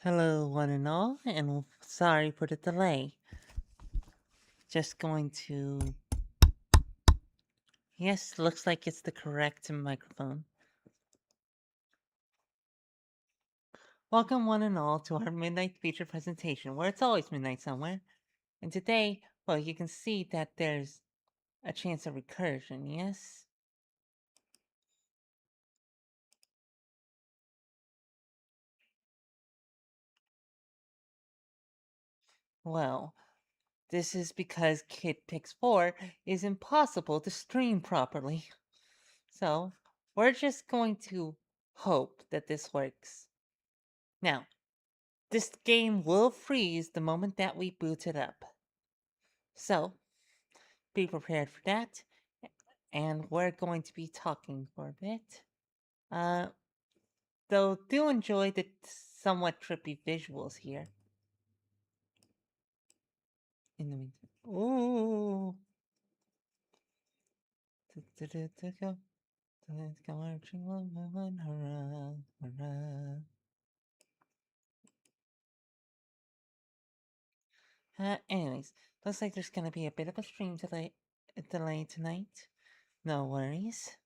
Hello, one and all, and sorry for the delay. Just going to. Yes, looks like it's the correct microphone. Welcome, one and all, to our midnight feature presentation, where it's always midnight somewhere. And today, well, you can see that there's a chance of recursion, yes? Well, this is because KidPix 4 is impossible to stream properly. So, we're just going to hope that this works. Now, this game will freeze the moment that we boot it up. So, be prepared for that. And we're going to be talking for a bit. Uh, though, do enjoy the somewhat trippy visuals here. In the meantime. Ooh. Anyways, looks like there's gonna be a bit of a stream delay tonight. No worries.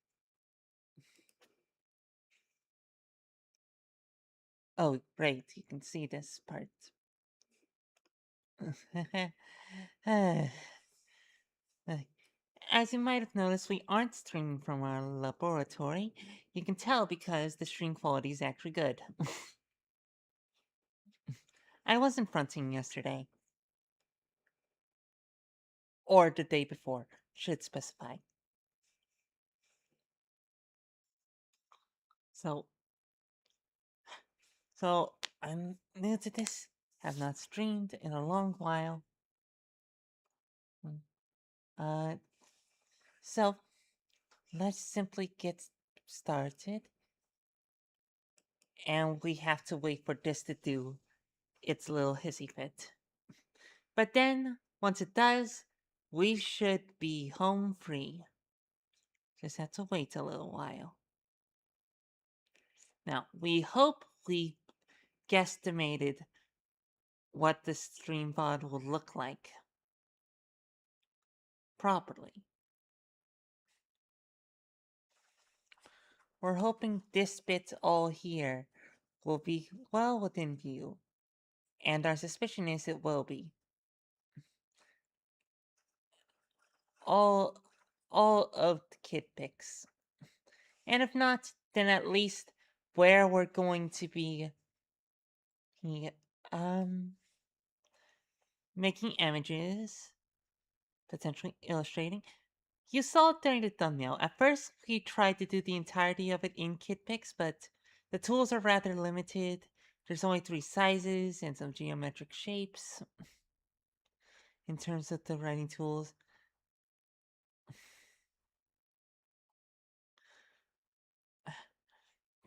Oh, great, you can see this part. As you might have noticed, we aren't streaming from our laboratory. You can tell because the stream quality is actually good. I wasn't fronting yesterday. Or the day before, should specify. So, I'm new to this. Have not streamed in a long while. Uh, so let's simply get started. And we have to wait for this to do its little hissy fit. But then, once it does, we should be home free. Just have to wait a little while. Now, we hope we guesstimated what the stream VOD will look like properly. We're hoping this bit all here will be well within view, and our suspicion is it will be. All of the KidPix. And if not, then at least where we're going to be making images, potentially illustrating. You saw it during the thumbnail. At first, we tried to do the entirety of it in KidPix, but the tools are rather limited. There's only 3 sizes and some geometric shapes. In terms of the writing tools,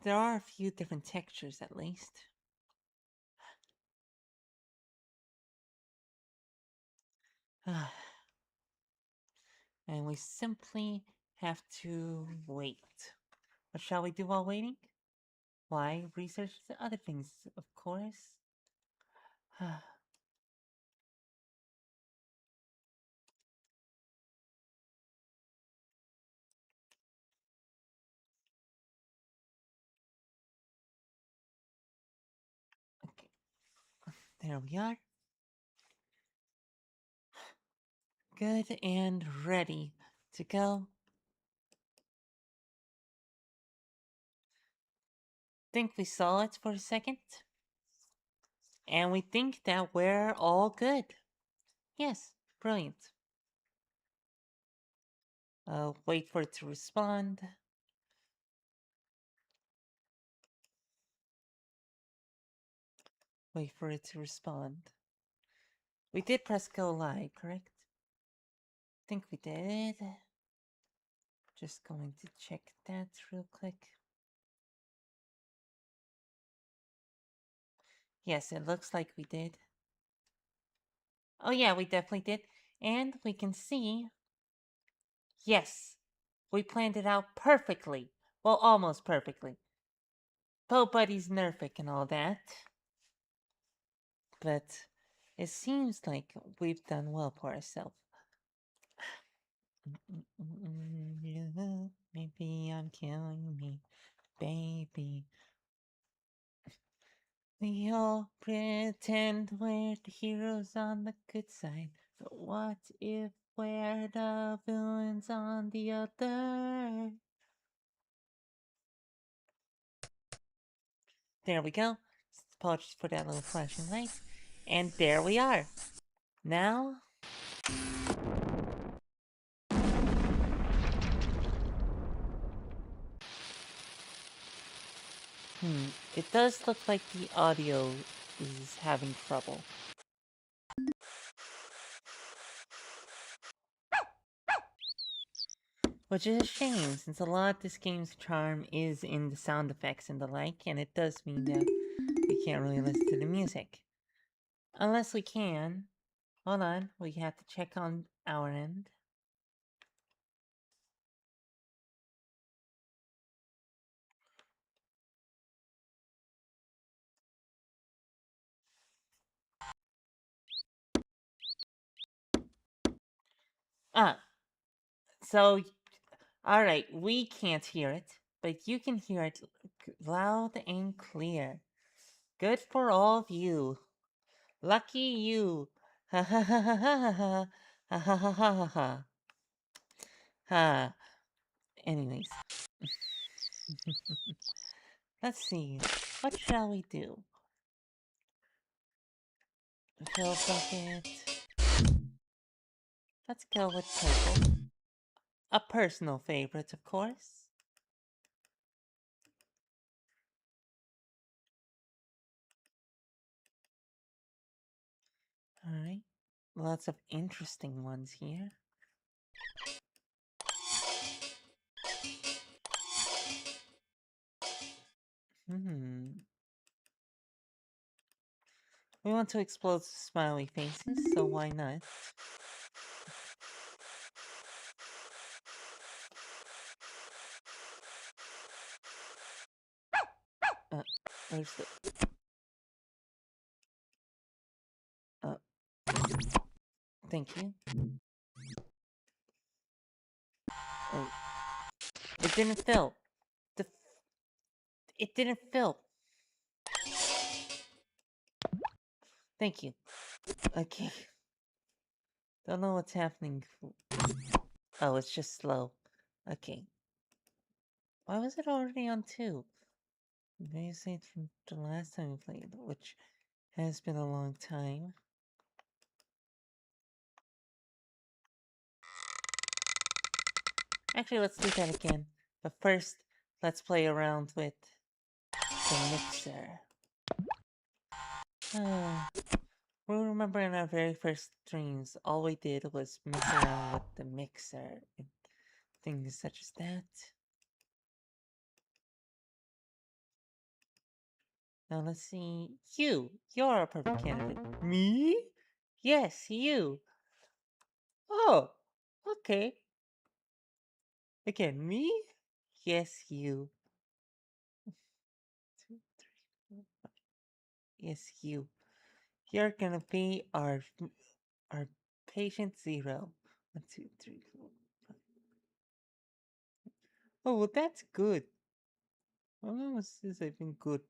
there are a few different textures at least. And we simply have to wait. What shall we do while waiting? Why, research the other things, of course. Okay, there we are. Good and ready to go. Think we saw it for a second. And we think that we're all good. Yes, brilliant. Wait for it to respond. Wait for it to respond. We did press go live, correct? Think we did. Just going to check that real quick. Yes, it looks like we did. Oh yeah, we definitely did. And we can see, yes, we planned it out perfectly. Well, almost perfectly. Bo Buddy's Nerfic and all that. but it seems like we've done well for ourselves. Maybe I'm killing me, baby. We all pretend we're the heroes on the good side, but what if we're the villains on the other? There we go. Apologies for that little flashing light. And there we are. Now, it does look like the audio is having trouble. Which is a shame, since a lot of this game's charm is in the sound effects and the like, and it does mean that we can't really listen to the music. Unless we can. Hold on, we have to check on our end. Ah, so, alright, we can't hear it, but you can hear it loud and clear. Good for all of you. Lucky you. Ha ha ha ha ha ha ha ha ha ha ha ha. Ha. Anyways. Let's see. What shall we do? Fill bucket. Let's go with purple. A personal favorite, of course. Alright. Lots of interesting ones here. We want to explode smiley faces, so why not? Where's the... Thank you. Oh. It didn't fill. It didn't fill. Thank you. Okay. Don't know what's happening. Oh, it's just slow. Okay. Why was it already on 2? Maybe it's from the last time we played, which has been a long time. Actually, let's do that again. But first, let's play around with the mixer. We remember in our very first streams, all we did was mess around with the mixer and things such as that. Now let's see. You're a perfect candidate. Me? Yes, you. Oh, okay. Again, me? Yes, you. 2, 3, 4, 5. Yes, you. You're gonna be our patient 0. 1, 2, 3, 4, 5. Oh, well, that's good. My mama says I've been good.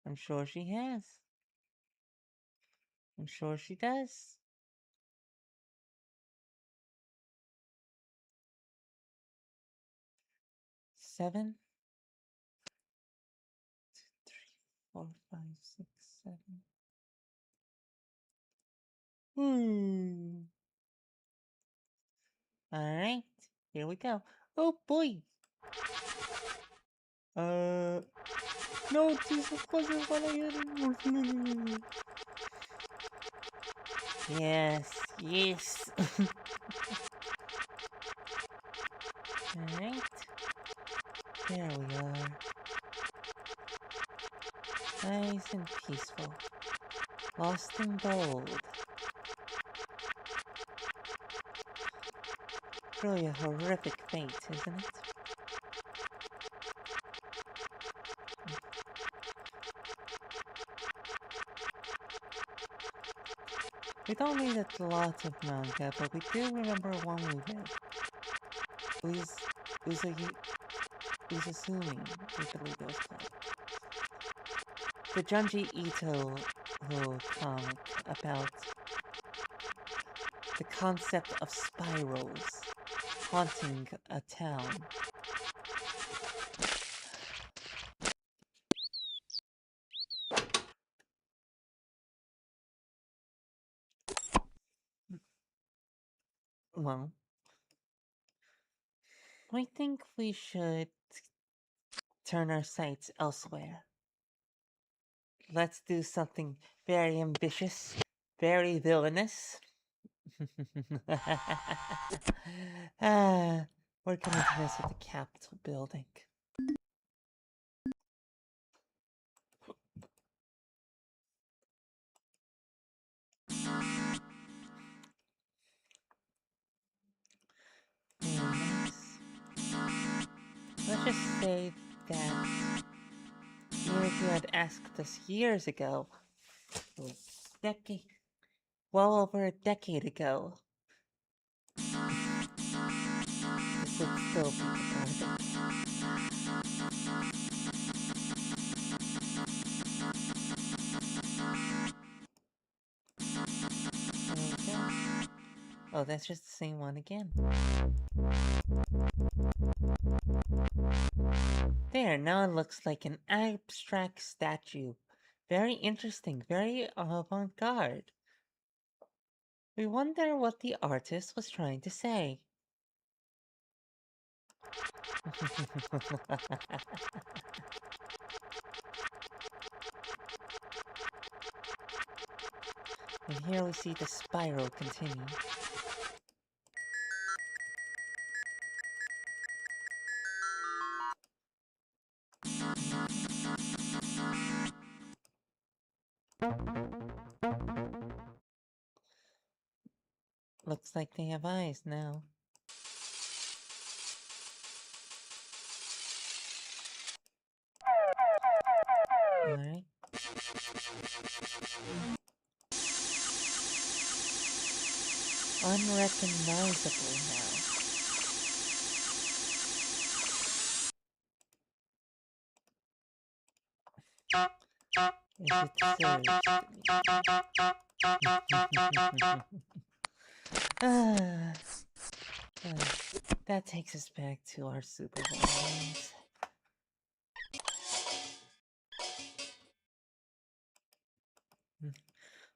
I'm sure she has. I'm sure she does. 7. 2, 3, 4, 5, 6, 7. Alright, here we go. Oh boy! No, this wasn't what I had. Yes, yes. Alright. There we are. Nice and peaceful. Lost in gold. Really a horrific fate, isn't it? We don't read a lot of manga, but we do remember one we read. Uzagi, Uzasumi, we believe it was called. The Junji Ito comic about the concept of spirals haunting a town. Well, I think we should turn our sights elsewhere. Let's do something very ambitious, very villainous. We're going to mess with the Capitol building. Let's just say that even if you had asked us years ago, decade, well over a decade ago, this would still be cathartic. Oh, that's just the same one again. There, now it looks like an abstract statue. Very interesting, very avant-garde. We wonder what the artist was trying to say. And here we see the spiral continue. Looks like they have eyes now. Alright. Unrecognizable now. Is it served that takes us back to our Super Bowl games.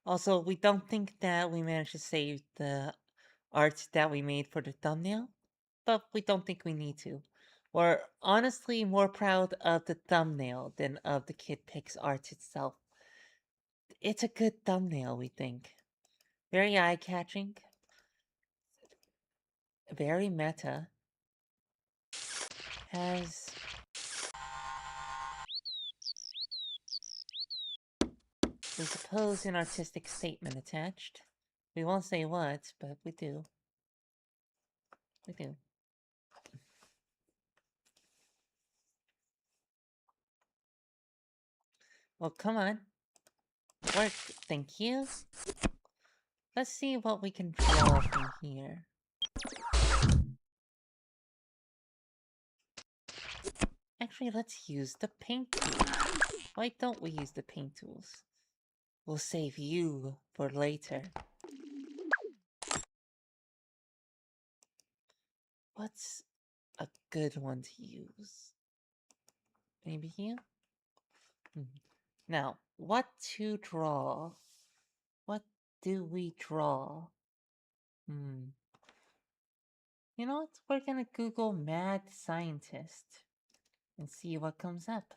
Also, we don't think that we managed to save the art that we made for the thumbnail, but we don't think we need to. We're honestly more proud of the thumbnail than of the KidPix art itself. It's a good thumbnail, we think. Very eye-catching. Very meta. Has we suppose an artistic statement attached. We won't say what, but we do. We do. Well, come on. Work, thank you. Let's see what we can draw from here. Actually, let's use the paint tools. Why don't we use the paint tools? We'll save you for later. What's a good one to use? Maybe here? Now, what to draw? What do we draw? You know what? We're gonna Google mad scientist and see what comes up.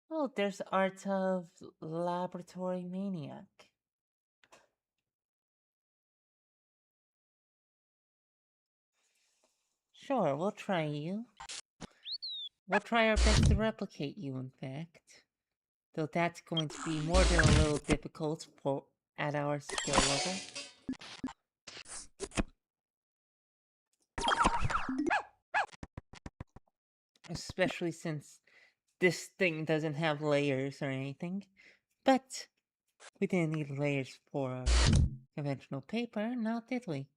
Oh, there's art of laboratory maniac. Sure, we'll try you. We'll try our best to replicate you, in fact. Though that's going to be more than a little difficult at our skill level. Especially since this thing doesn't have layers or anything. But we didn't need layers for conventional paper, now did we?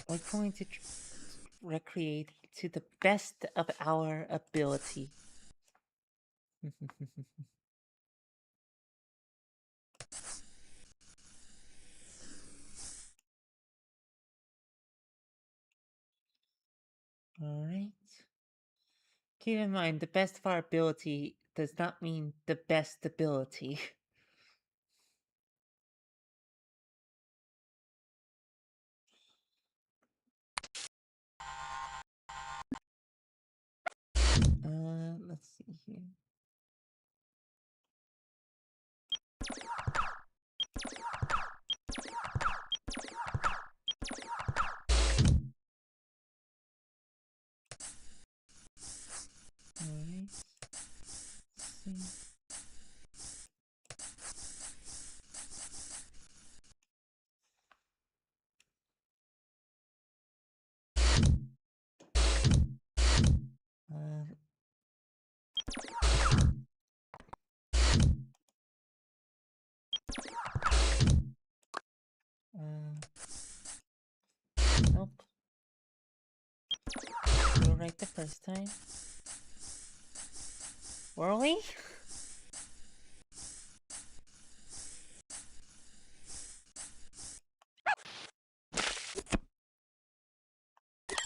We're going to recreate to the best of our ability. Alright. Keep in mind, the best of our ability does not mean the best ability. Let's see here. Alright. See. Nope. We were right the first time. Were we?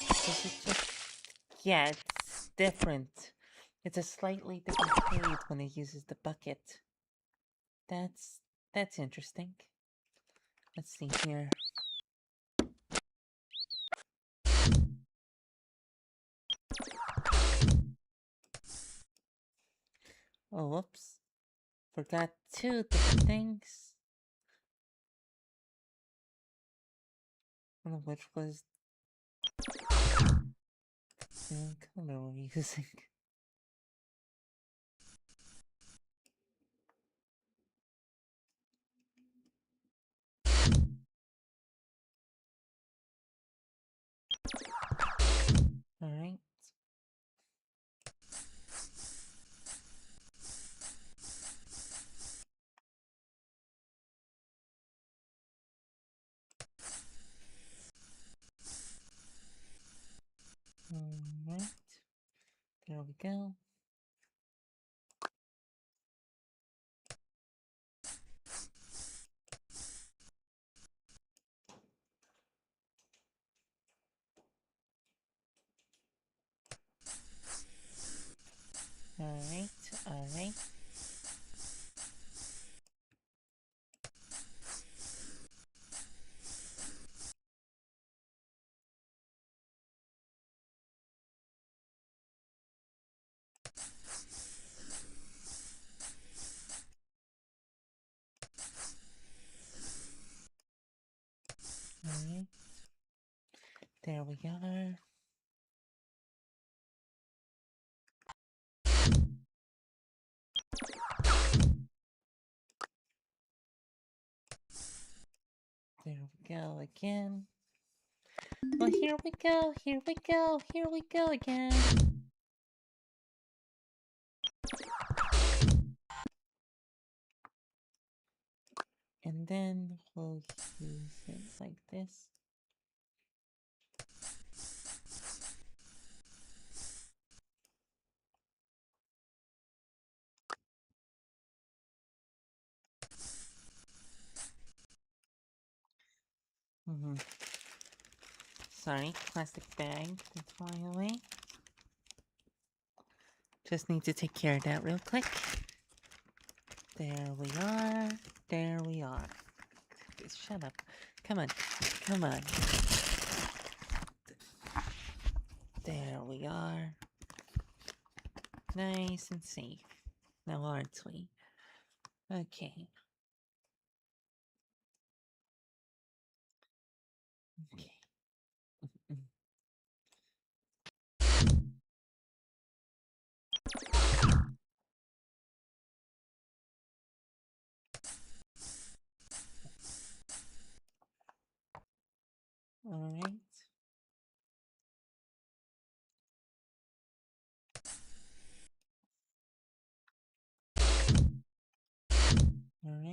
Is it just... Yeah, it's different. It's a slightly different fade when it uses the bucket. That's interesting. Let's see here. Oh, whoops. Forgot two different things. One of which was the color we're using. Alright. Alright. There we go. Alright, alright. Alright. There we are. There we go again. Well, here we go, here we go, here we go again. And then we'll use it like this. Sorry, plastic bag that's flying away. Just need to take care of that real quick. There we are. There we are. Shut up. Come on. Come on. There we are. Nice and safe. Now aren't we? Okay. Okay.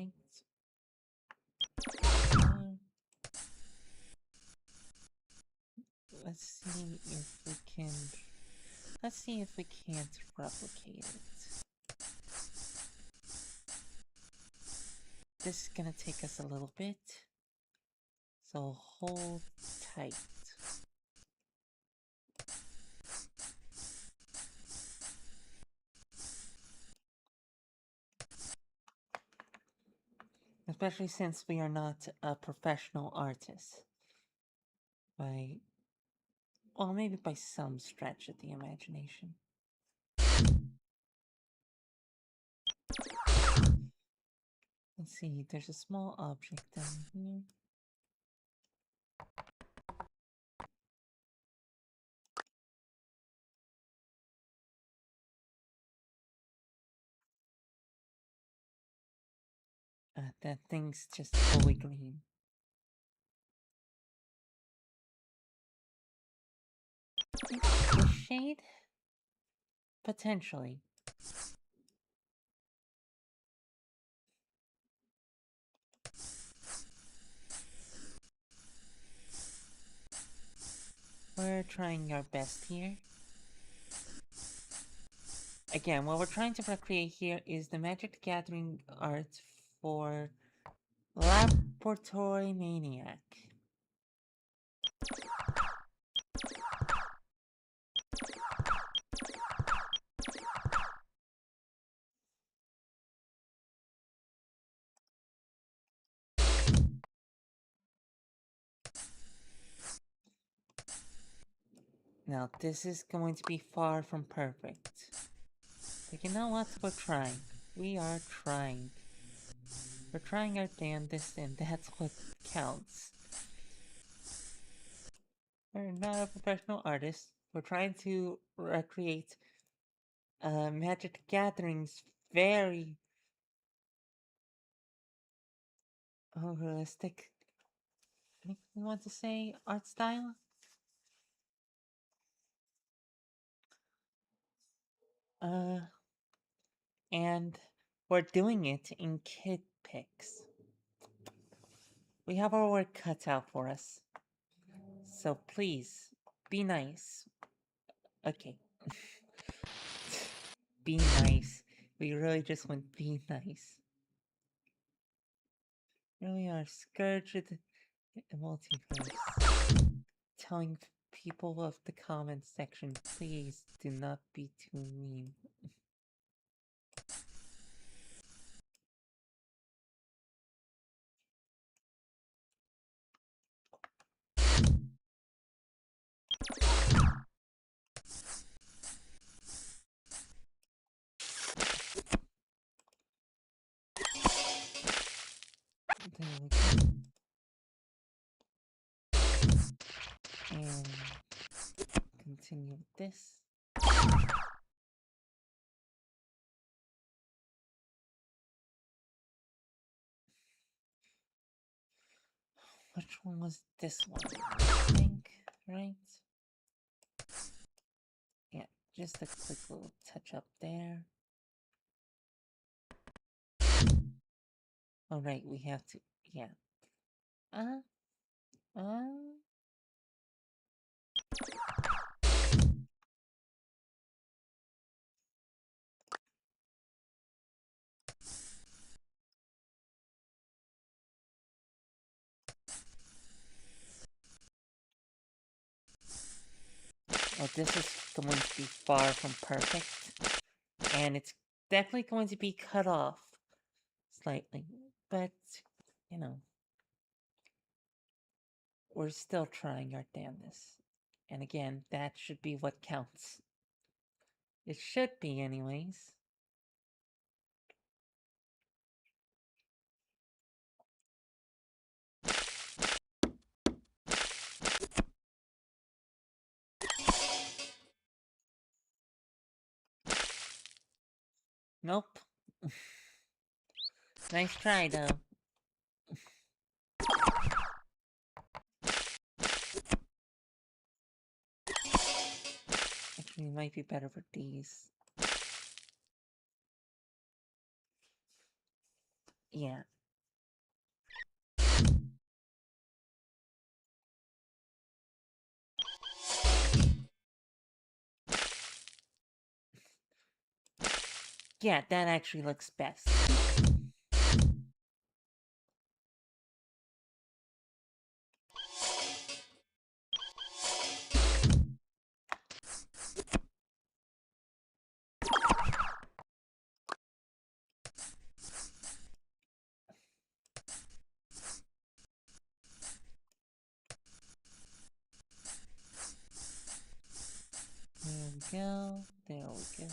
Right. Uh, let's see if we can... Let's see if we can't replicate it. This is gonna take us a little bit. So hold tight. Especially since we are not a professional artist. By... Well, maybe by some stretch of the imagination. Let's see, there's a small object down here. That thing's just fully green. The shade? Potentially. We're trying our best here. Again, what we're trying to recreate here is the Magic the Gathering art for Laboratory Maniac. Now, this is going to be far from perfect. But you know what? We're trying. We are trying. We're trying our damnedest, and that's what counts. We're not a professional artist. We're trying to recreate Magic the Gathering's very realistic, I think we want to say, art style. And we're doing it in KidPix. We have our work cut out for us. So please, be nice. Okay. Be nice. We really just want be nice. Really are scourge of the multiverse. Telling people of the comments section, please do not be too mean. There we go. And continue with this. Which one was this one? I think, right? Yeah, just a quick little touch up there. Oh, right, we have to, yeah. Oh, this is going to be far from perfect. And it's definitely going to be cut off slightly. But, you know, we're still trying our damnedest. And again, that should be what counts. It should be, anyways. Nope. Nice try, though. Actually, it might be better for these. Yeah, Yeah, that actually looks best. There we go. There we go.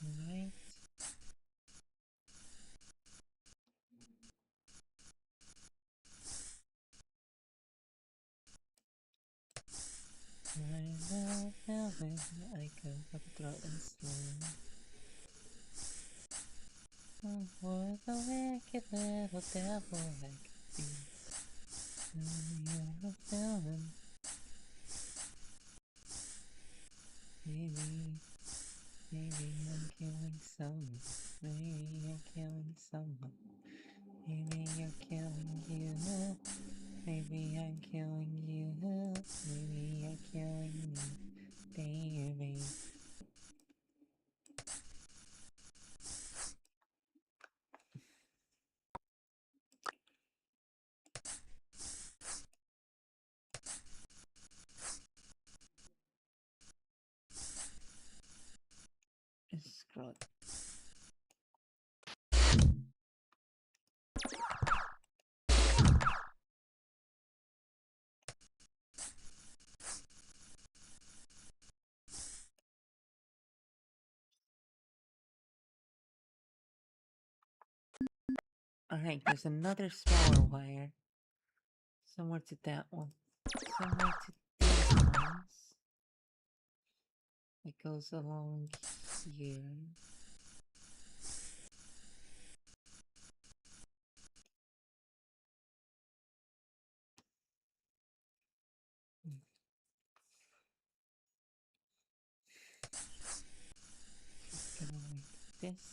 Alright. I go up throat and slim. For the wicked little devil I could be. You're a villain. Maybe I'm killing someone. Maybe you're killing someone. Maybe you're killing you. Maybe I'm killing you. Maybe you're killing me, baby. Screw it. Alright, there's another smaller wire. Somewhere to that one. Somewhere to these ones. It goes along here. Just gonna like this.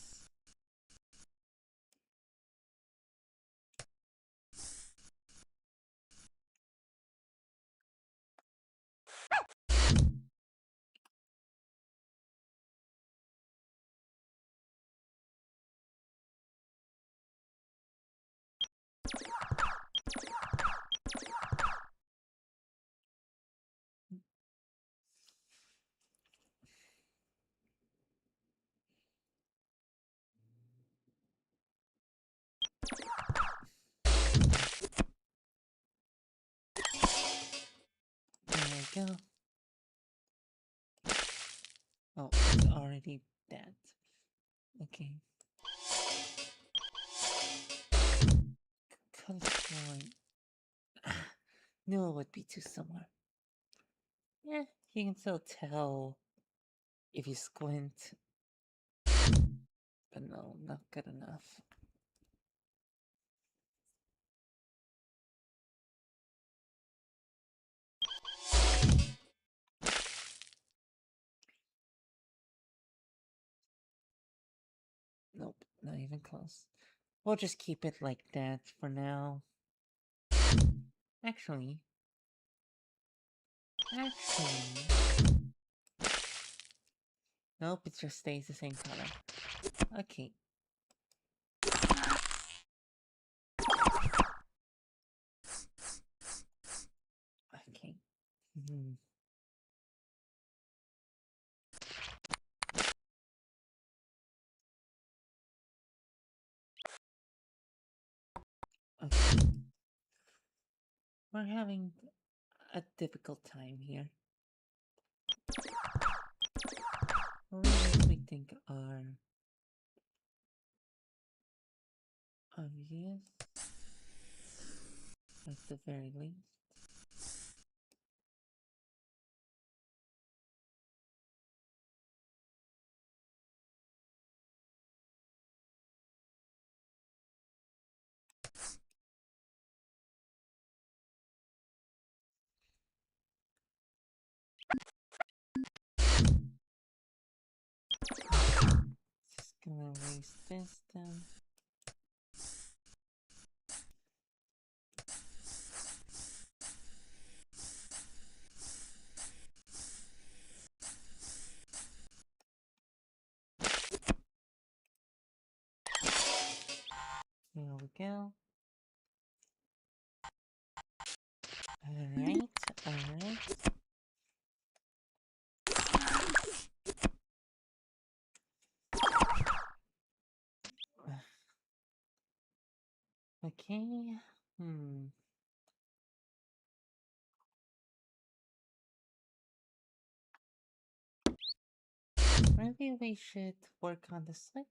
There we go. Oh, it's already that. Okay. Color line. Knew it would be too similar. Yeah, you can still tell if you squint. But no, not good enough. Nope, not even close. We'll just keep it like that for now. Actually. Nope, it just stays the same color. Okay. Okay. Okay. We're having a difficult time here. Reasons we think are obvious, at the very least. Just gonna erase this down. we go. Alright, alright. Okay. Maybe we should work on the switch.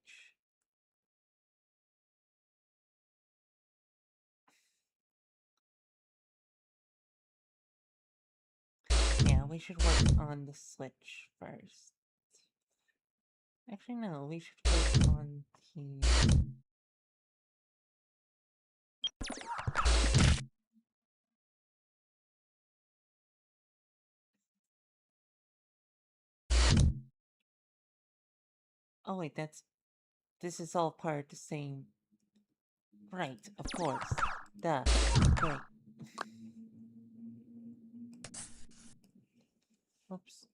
Yeah, we should work on the switch first. Actually, no, we should work on the... Oh wait, this is all part of the same... Right, of course. Duh. Great. Oops.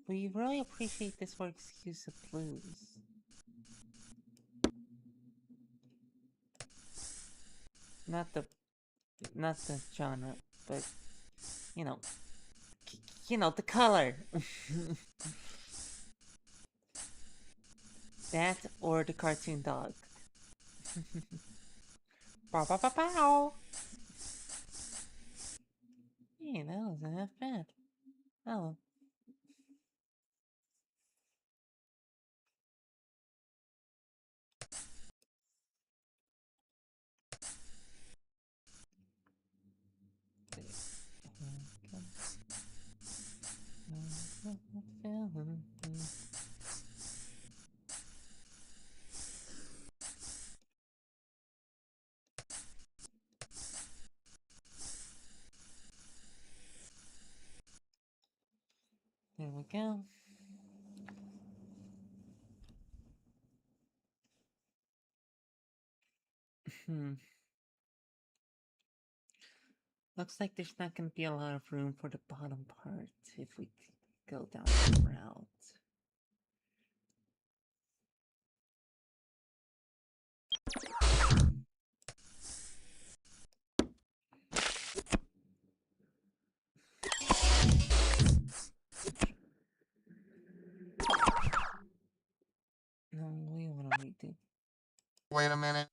We really appreciate this work's use of blues. Not the genre, but you know, the color. That or the cartoon dog. Bow, bow, bow, bow. Hey, that wasn't half bad. Oh. There we go. Looks like there's not going to be a lot of room for the bottom part if we go down that route. No, we want to redo. Wait a minute.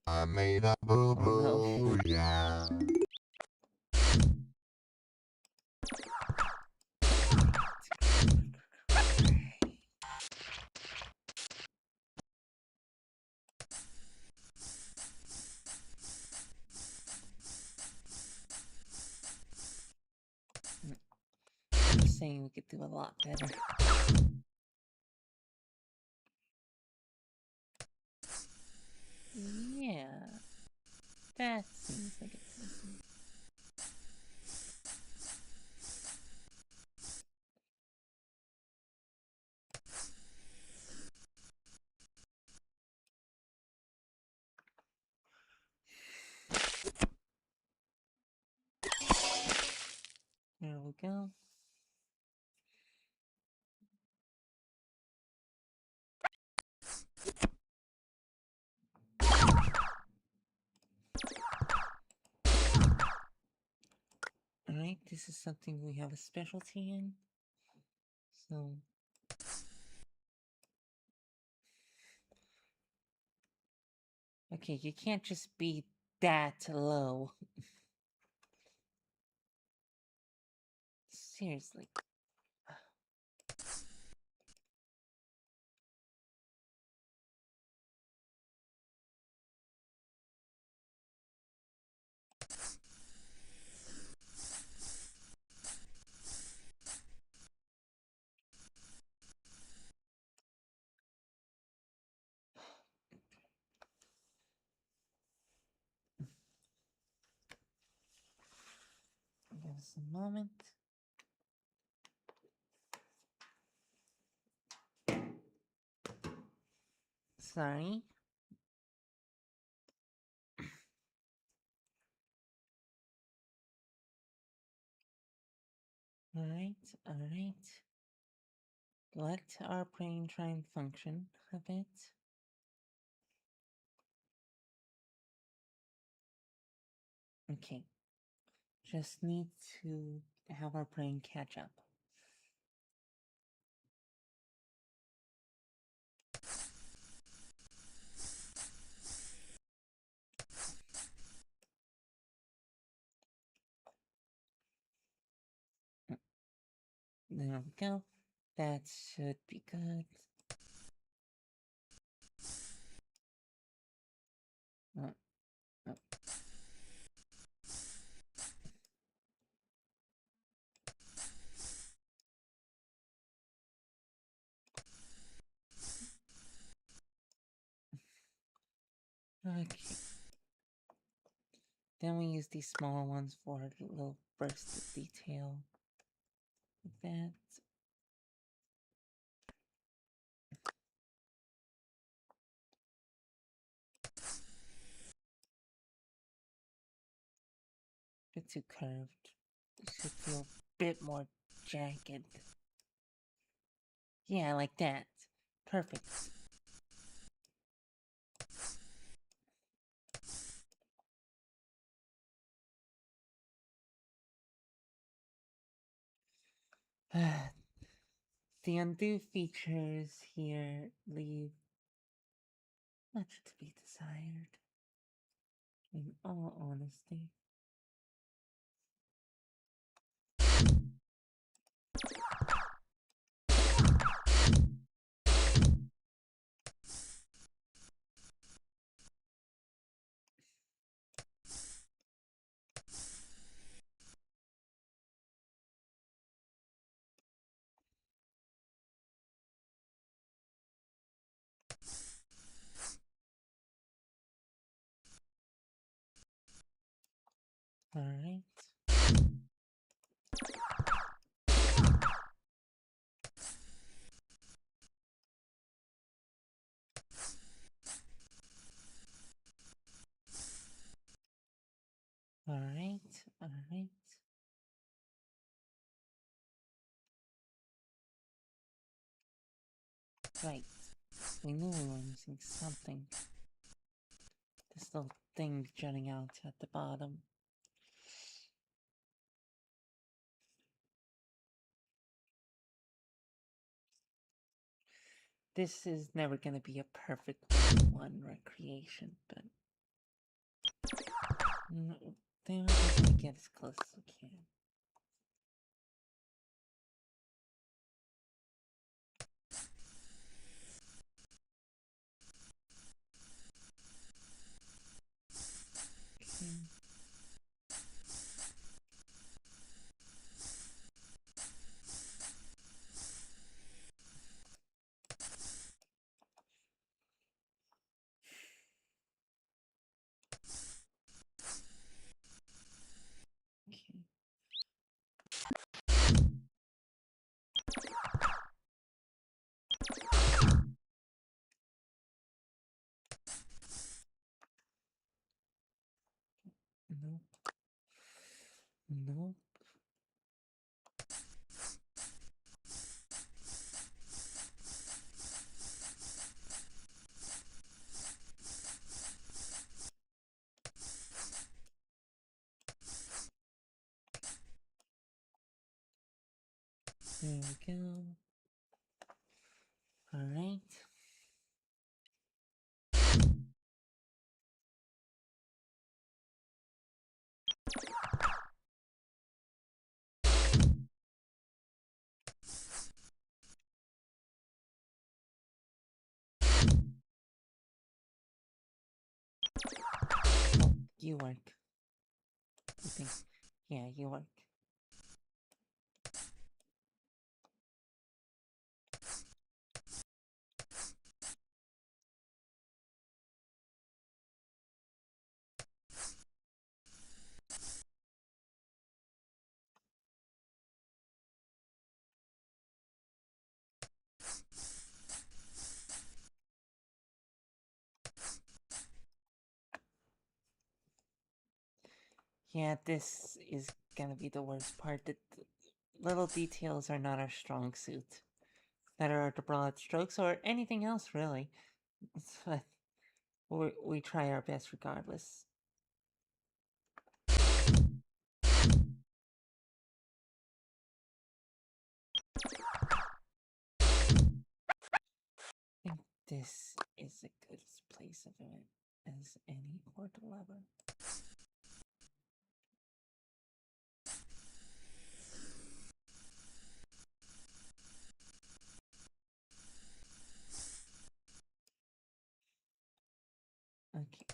I made a boo-boo, Oh, no. yeah. I'm just saying we could do a lot better. Yeah. That seems like it's missing. There we go. Alright, this is something we have a specialty in. So... Okay, you can't just be that low. Seriously. Give us a moment. Sorry. Alright, alright. Let our brain try and function a bit. Okay. Just need to have our brain catch up. There we go. That should be good. Uh, uh, okay. Then we use these smaller ones for a little burst of detail. Like that. A bit too curved. It should feel a bit more jagged. Yeah, like that. Perfect. The undo features here leave much to be desired, in all honesty. Alright. Alright, alright. Right. We knew we were missing something. This little thing jutting out at the bottom. This is never gonna be a perfect one recreation, but we're gonna get as close as we can. Okay. Okay. Nope. Nope. There we go. Alright. Oh, you work. I think. Yeah, you work. Yeah, this is gonna be the worst part. That Little details are not our strong suit. Neither are the broad strokes or anything else, really. But we try our best regardless. I think this is a good place of it as any port lever. Okay.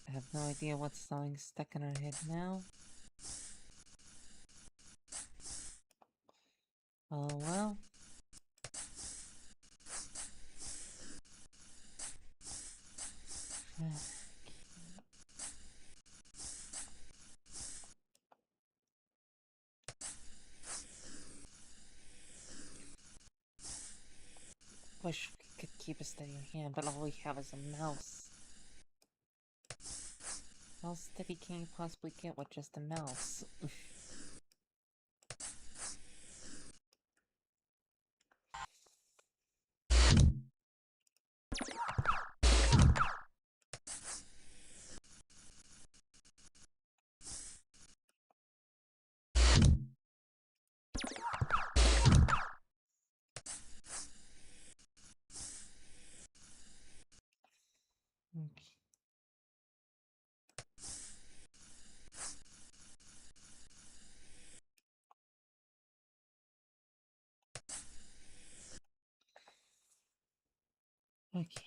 I have no idea what's sawing stuck in our head now. Oh well. Wish we could keep a steadier hand, but all we have is a mouse. How steady can you possibly get with just a mouse? Okay. Okay.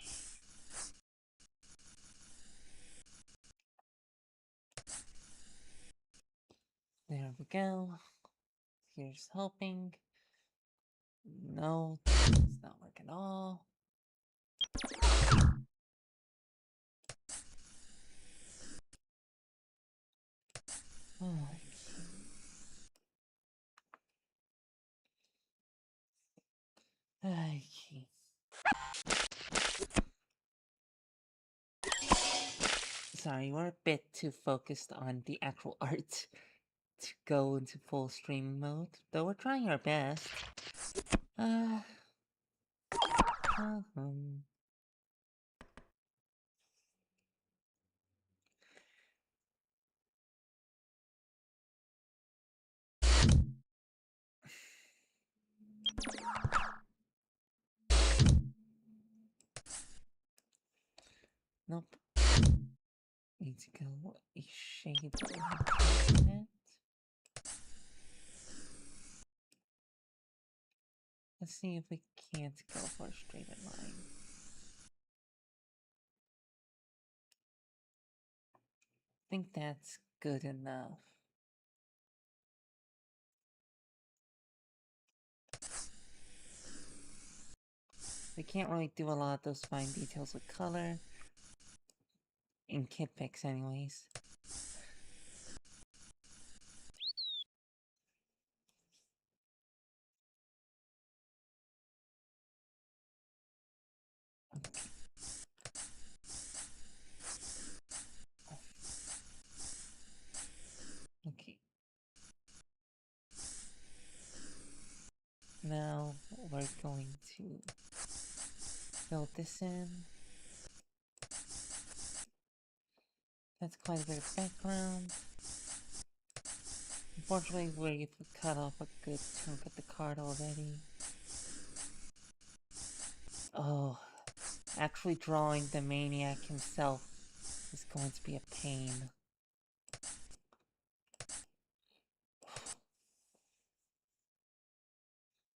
There we go. Here's hoping. No, it's not work at all. Okay. Sorry, we're a bit too focused on the actual art to go into full stream mode, though we're trying our best. Um, nope. Need to go a shade lighter. Let's see if we can't go for a straighter line. I think that's good enough. We can't really do a lot of those fine details with color. In KidPix anyways. Okay. Now we're going to fill this in. That's quite a bit of background. Unfortunately, we've cut off a good chunk of the card already. Oh, actually drawing the maniac himself is going to be a pain.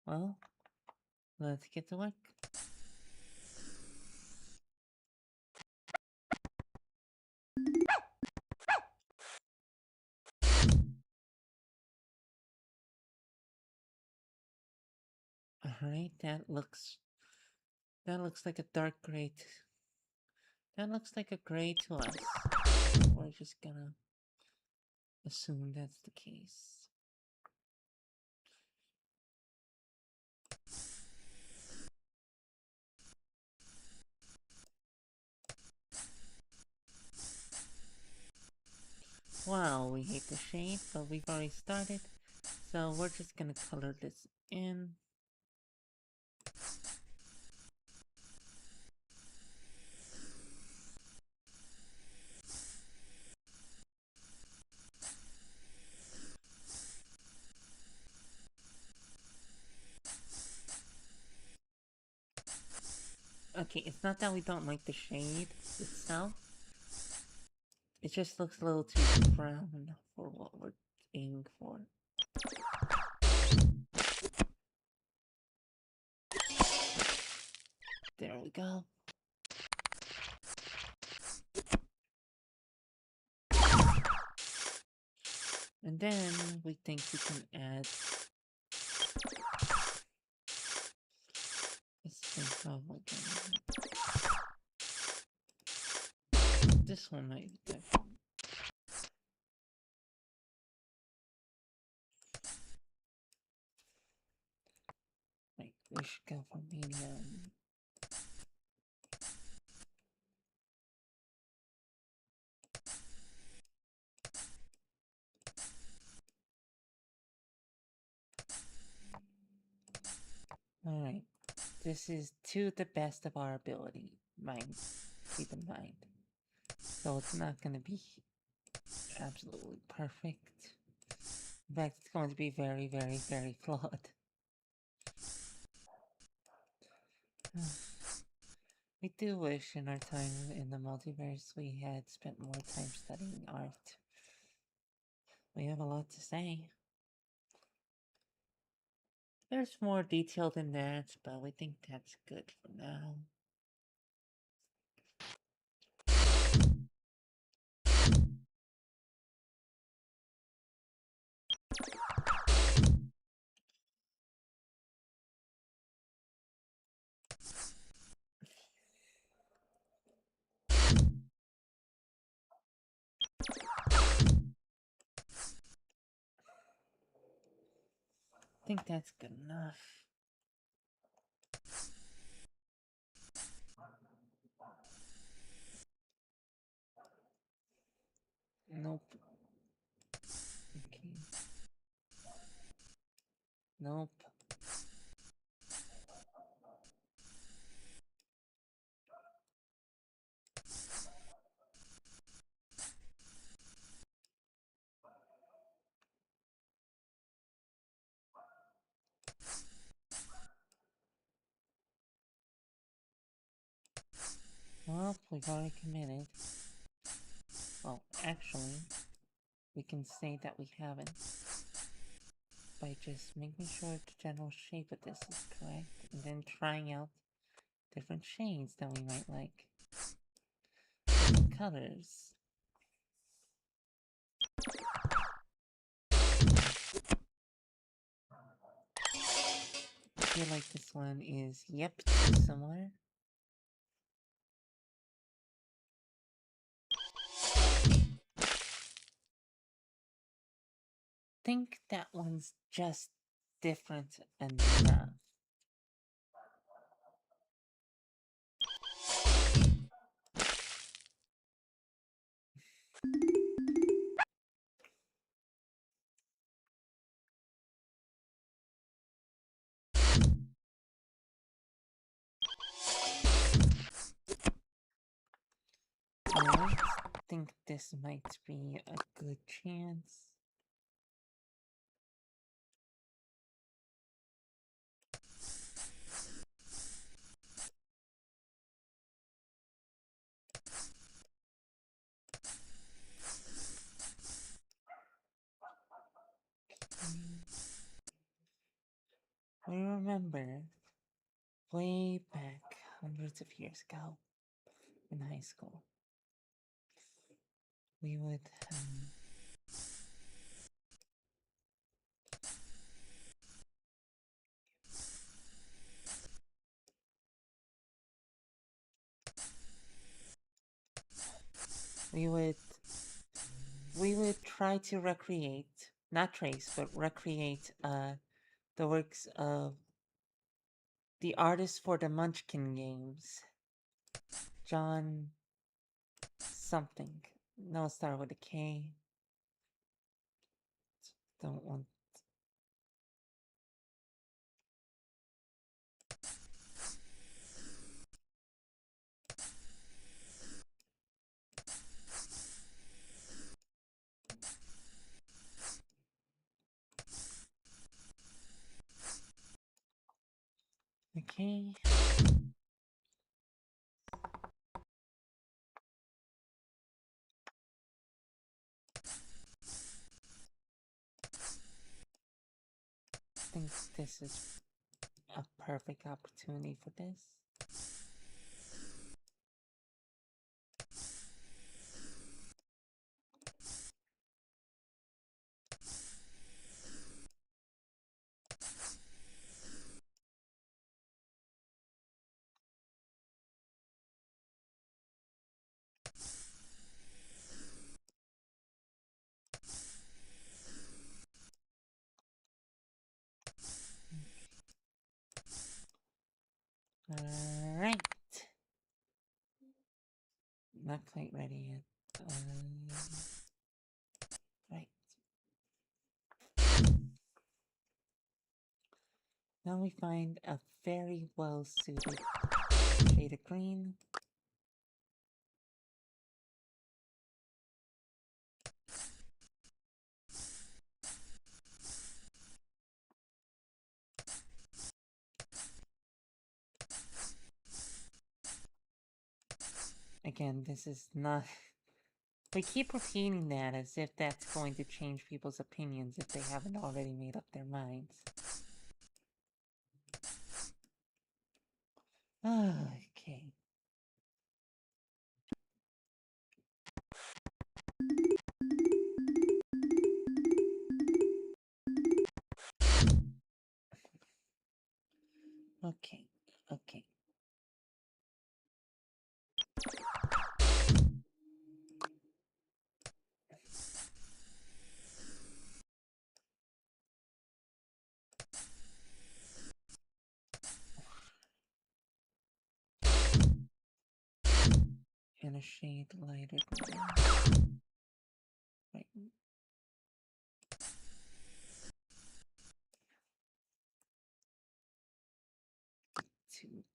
Well, let's get to work. Alright, that looks like a dark gray. That looks like a gray to us. We're just gonna assume that's the case. Wow, we hate the shade, but we've already started. So we're just gonna color this in. Okay, it's not that we don't like the shade itself. It just looks a little too brown for what we're aiming for. There we go. And then we think we can add this thing probably this one might be different. Like we should go for medium. Alright. This is to the best of our ability. Mind. Keep in mind. So it's not gonna be absolutely perfect. In fact, it's going to be very, very, very flawed. We do wish in our time in the multiverse we had spent more time studying art. We have a lot to say. There's more detail than that, but we think that's good for now. I think that's good enough. Nope. Okay. Nope. Well, we've already committed. Well, actually, we can say that we haven't by just making sure the general shape of this is correct and then trying out different shades that we might like. Different colors. I feel like this one is, yep, too similar. Think that one's just different enough. I think this might be a good chance. I remember way back hundreds of years ago in high school, we would we would try to recreate, not trace, but recreate the works of the artist for the Munchkin games, John something. No, start with a K. Don't want. Okay. I think this is a perfect opportunity for this. Alright. Not quite ready yet. Right. Now we find a very well suited shade of green. Again, this is not. We keep repeating that as if that's going to change people's opinions if they haven't already made up their minds. Okay. Okay. Okay. And a shade lighter than that. Right. Too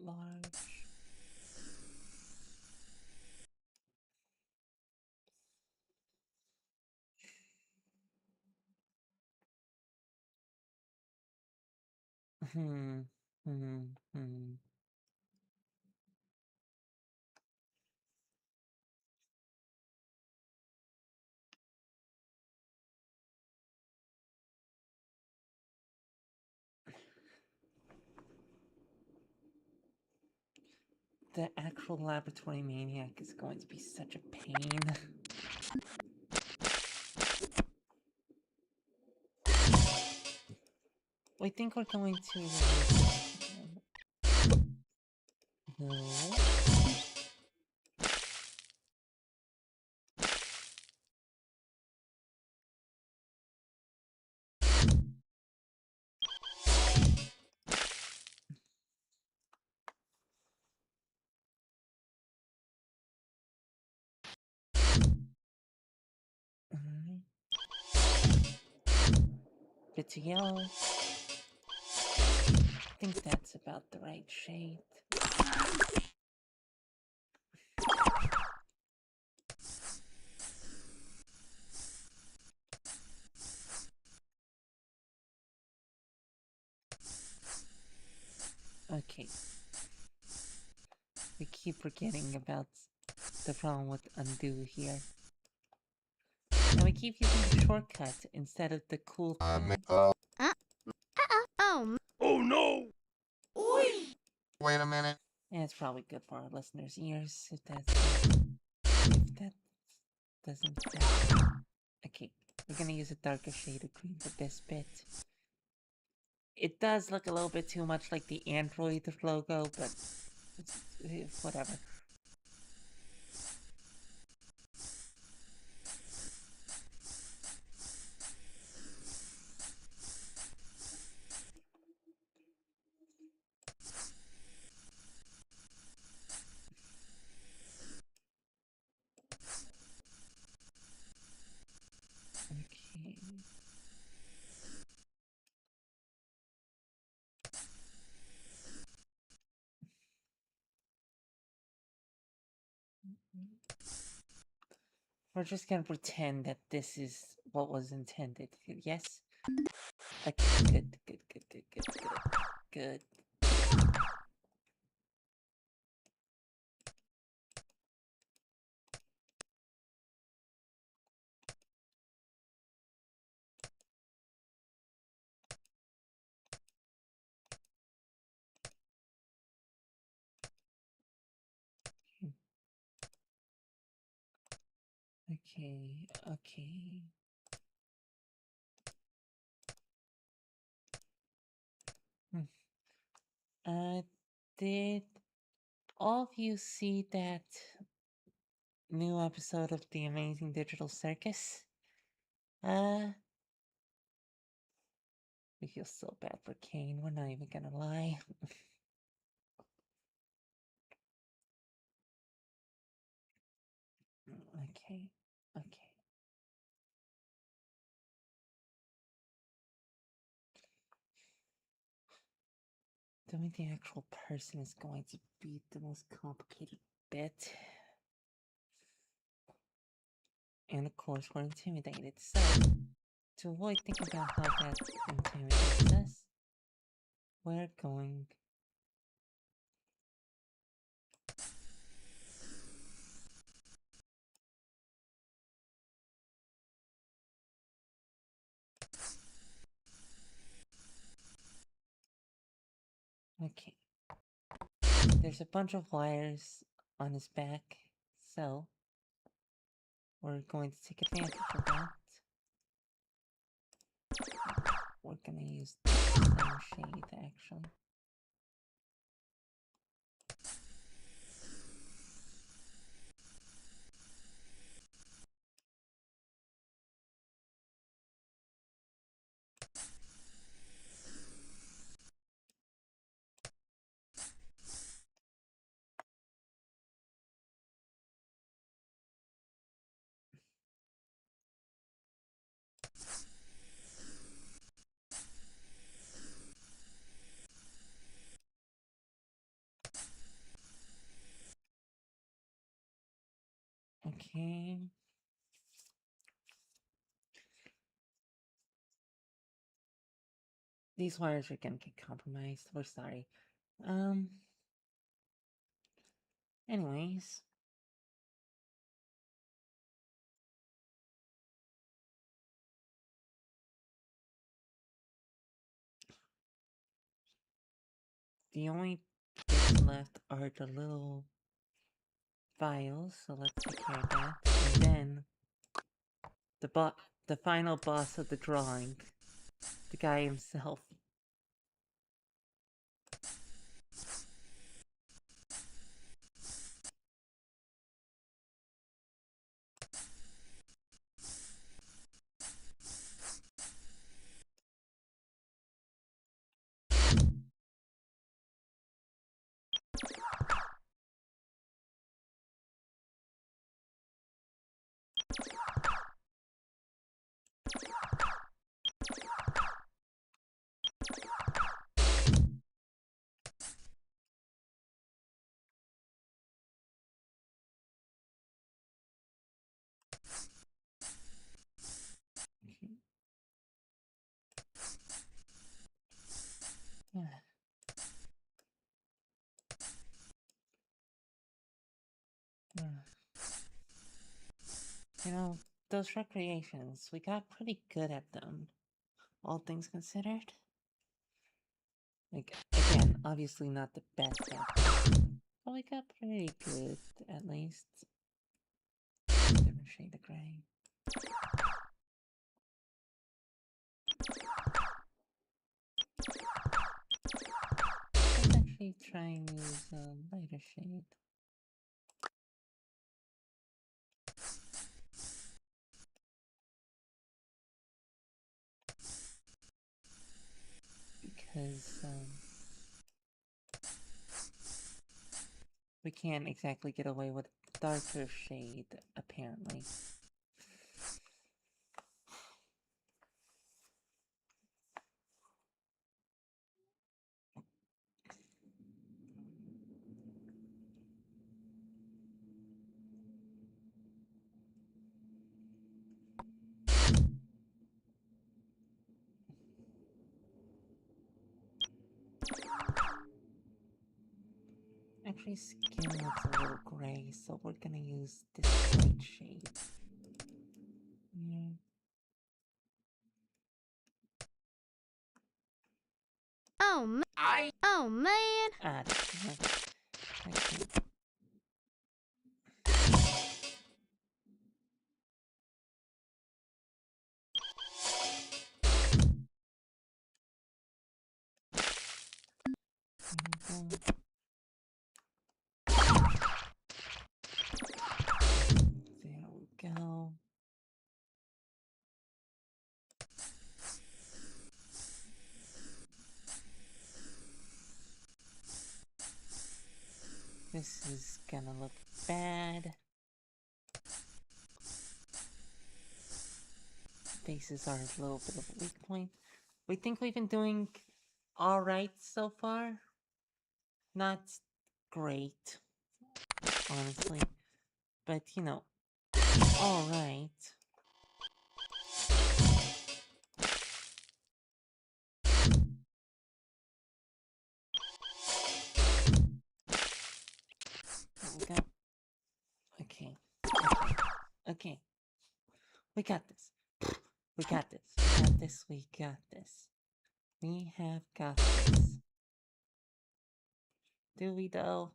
large. Hmm. Hmm. Hmm. The actual laboratory maniac is going to be such a pain. We think we're going to no. Alright. Bit to yellow. I think that's about the right shade. Okay. We keep forgetting about the problem with undo here. And we keep using the shortcut instead of the cool thing. Oh no! Wait a minute. And it's probably good for our listeners' ears if that doesn't. Okay, we're gonna use a darker shade of green for this bit. It does look a little bit too much like the Android logo, but it's whatever. We're just gonna pretend that this is what was intended. Yes? Okay, good, good, good, good, good, good, good. Okay, okay. Hmm. Did all of you see that new episode of The Amazing Digital Circus? Uh, we feel so bad for Kane, we're not even gonna lie. Okay, okay. Doing the actual person is going to be the most complicated bit. And of course, we're intimidated, so to avoid thinking about how that intimidates us, we're going. Okay. There's a bunch of wires on his back, so we're going to take advantage of that. We're gonna use the same shade, actually. Okay. These wires are gonna get compromised. We're sorry. Um. Anyways. The only bits left are the little files, so let's take care of that. And then the final boss of the drawing, the guy himself. You know, those recreations, we got pretty good at them, all things considered. Like, again, obviously not the best at them, but we got pretty good, at least. Different shade of gray. Let's actually try and use a lighter shade. Because, we can't exactly get away with darker shade, apparently. Audrey's skin looks a little gray, so we're gonna use this white shade. Yeah. Oh man. Ah, no, I can't. There we go. There we go. This is gonna look bad. Faces are a little bit of a weak point. We think we've been doing alright so far. Not great, honestly. But, you know, alright. There we go. Okay. Okay. Okay. We got this. We got this. We got this. We got this. We have got this. Do we though?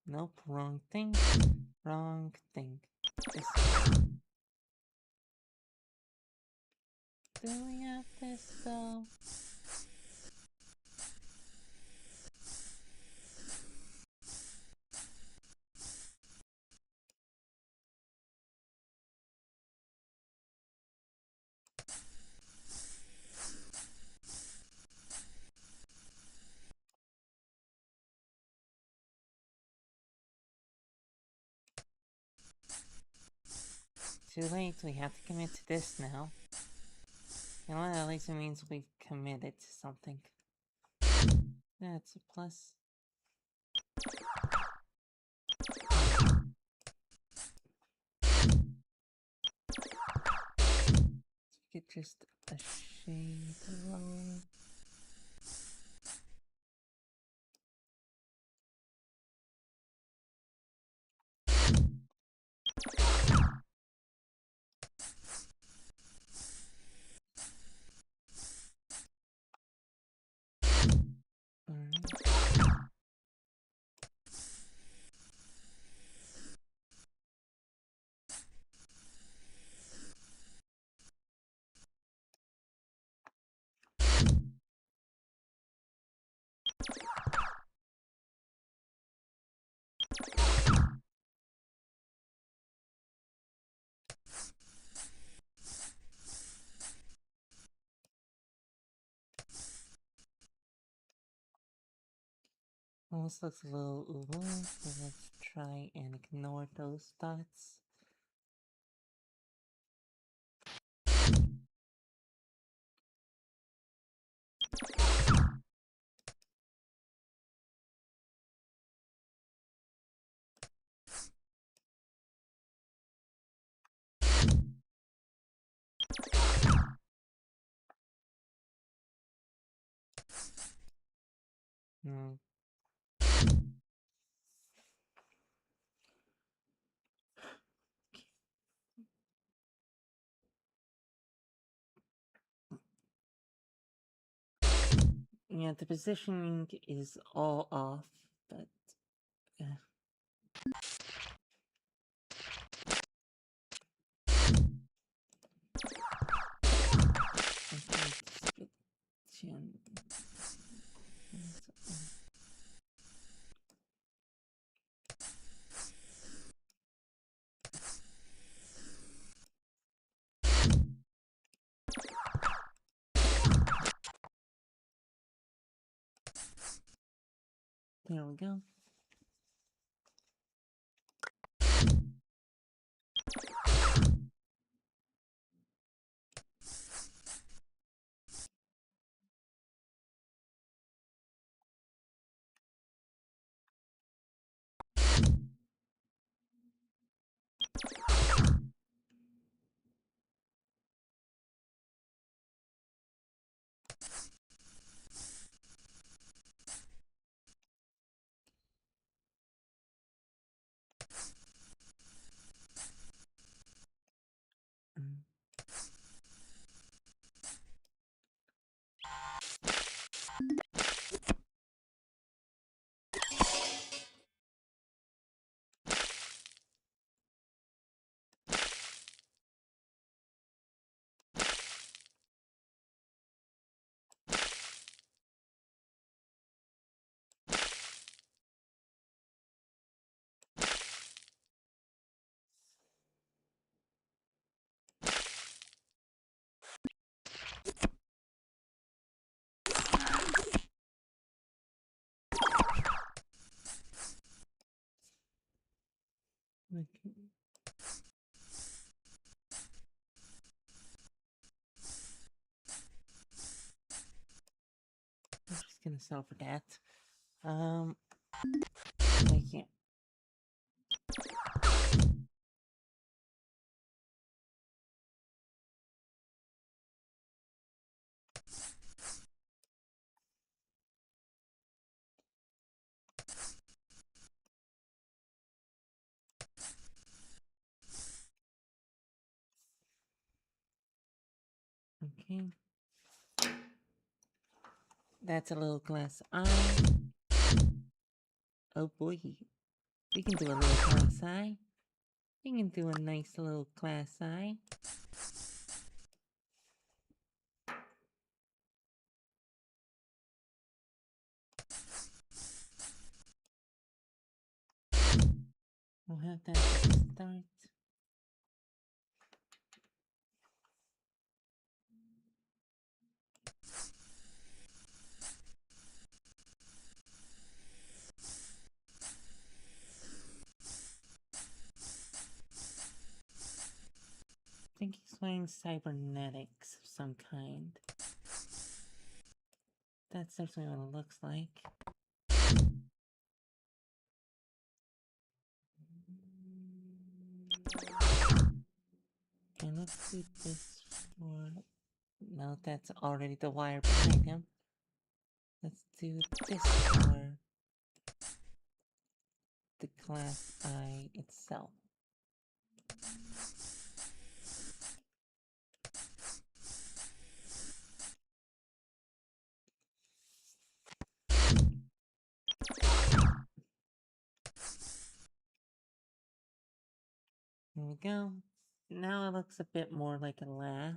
Nope, wrong thing. Wrong thing. This one. Do we have this though? Too late, we have to commit to this now. You know what, at least it means we've committed to something. That's a plus. Get just a shade lower. Alright. Almost looks a little uwu, so let's try and ignore those dots. Hmm. Yeah, the positioning is all off, but I think it's a bit chin. There we go. Okay. I'm just gonna sell for that. I can't. Okay. That's a little glass eye. Oh boy. We can do a little glass eye. We can do a nice little glass eye. We'll have that at the start. I think he's wearing cybernetics of some kind. That's certainly what it looks like. And let's do this for... No, that's already the wire behind him. Let's do this for the glass eye itself. There we go. Now it looks a bit more like a laugh.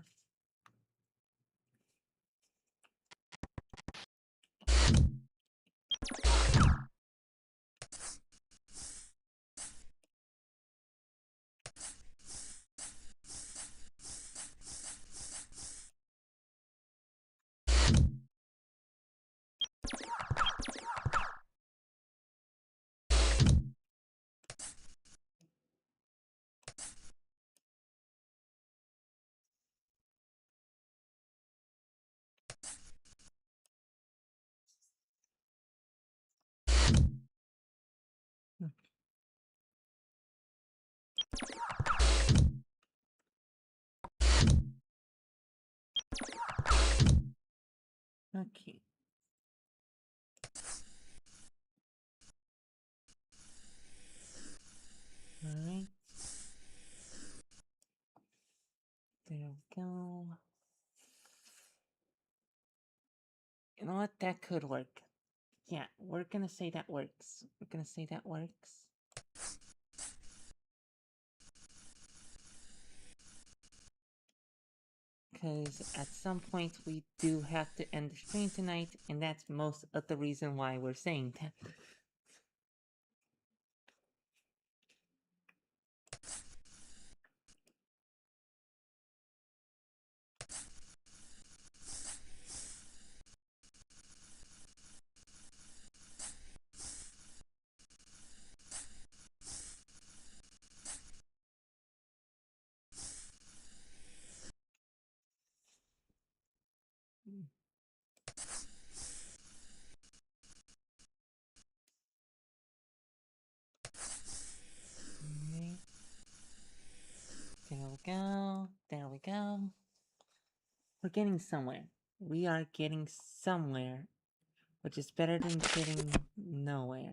Okay. Alright. There we go. You know what? That could work. Yeah, we're gonna say that works. We're gonna say that works. Because at some point we do have to end the stream tonight, and that's most of the reason why we're saying that. Alright. There we go. There we go. We're getting somewhere. We are getting somewhere, which is better than getting nowhere.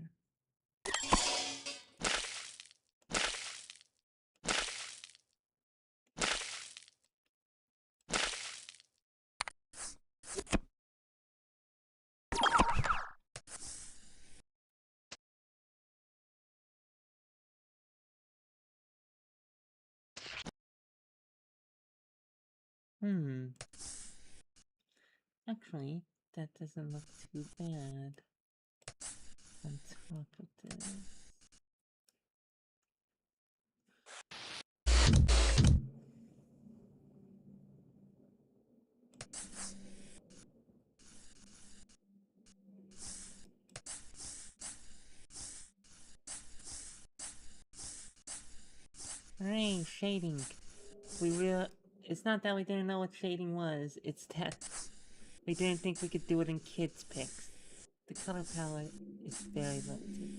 Actually, that doesn't look too bad on top of this. Hooray, shading. It's not that we didn't know what shading was, it's that we didn't think we could do it in KidPix. The color palette is very limited.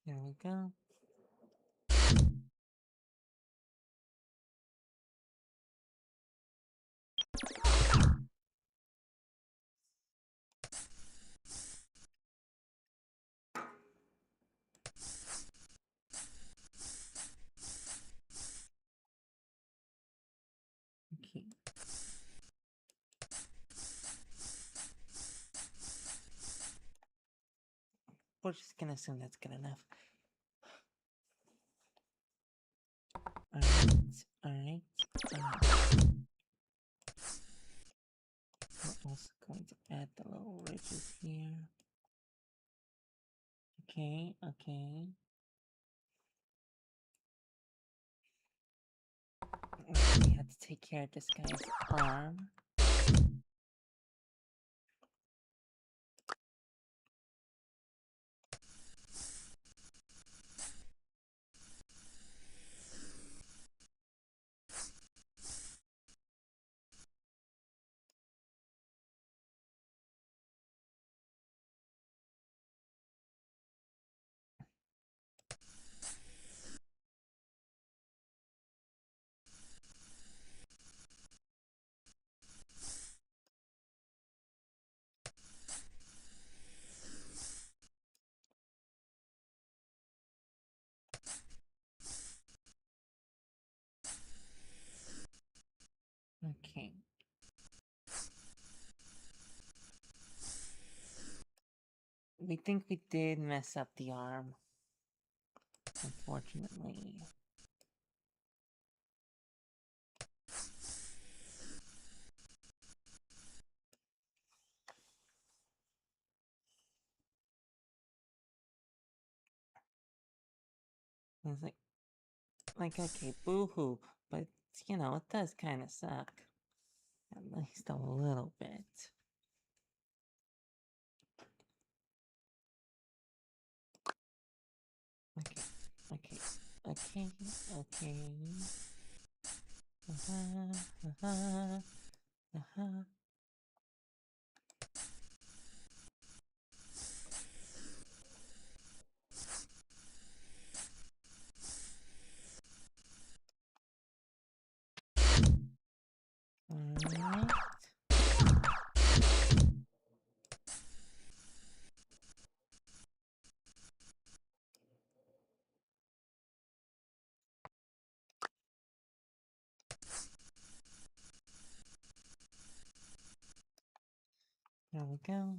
There we go. Okay. We're just gonna assume that's good enough. Alright. We're also going to add the little ridges here. Okay. We have to take care of this guy's arm. Okay. We think we did mess up the arm. Unfortunately. It's okay, boo-hoo, but, you know, it does kind of suck. At least a little bit. Okay. Alright. There we go.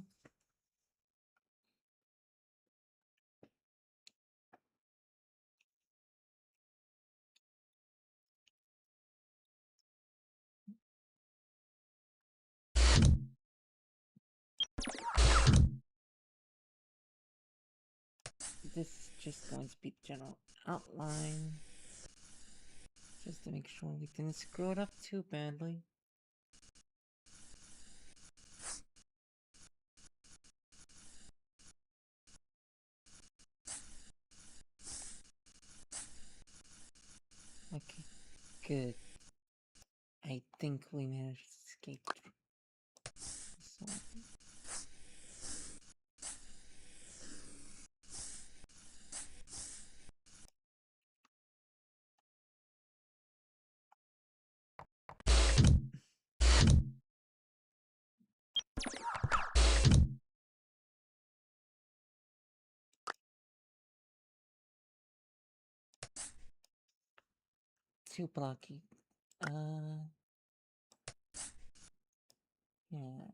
This is just going to be the general outline. Just to make sure we didn't screw it up too badly. Okay, good. I think we managed to escape Excellent. Too blocky. Yeah.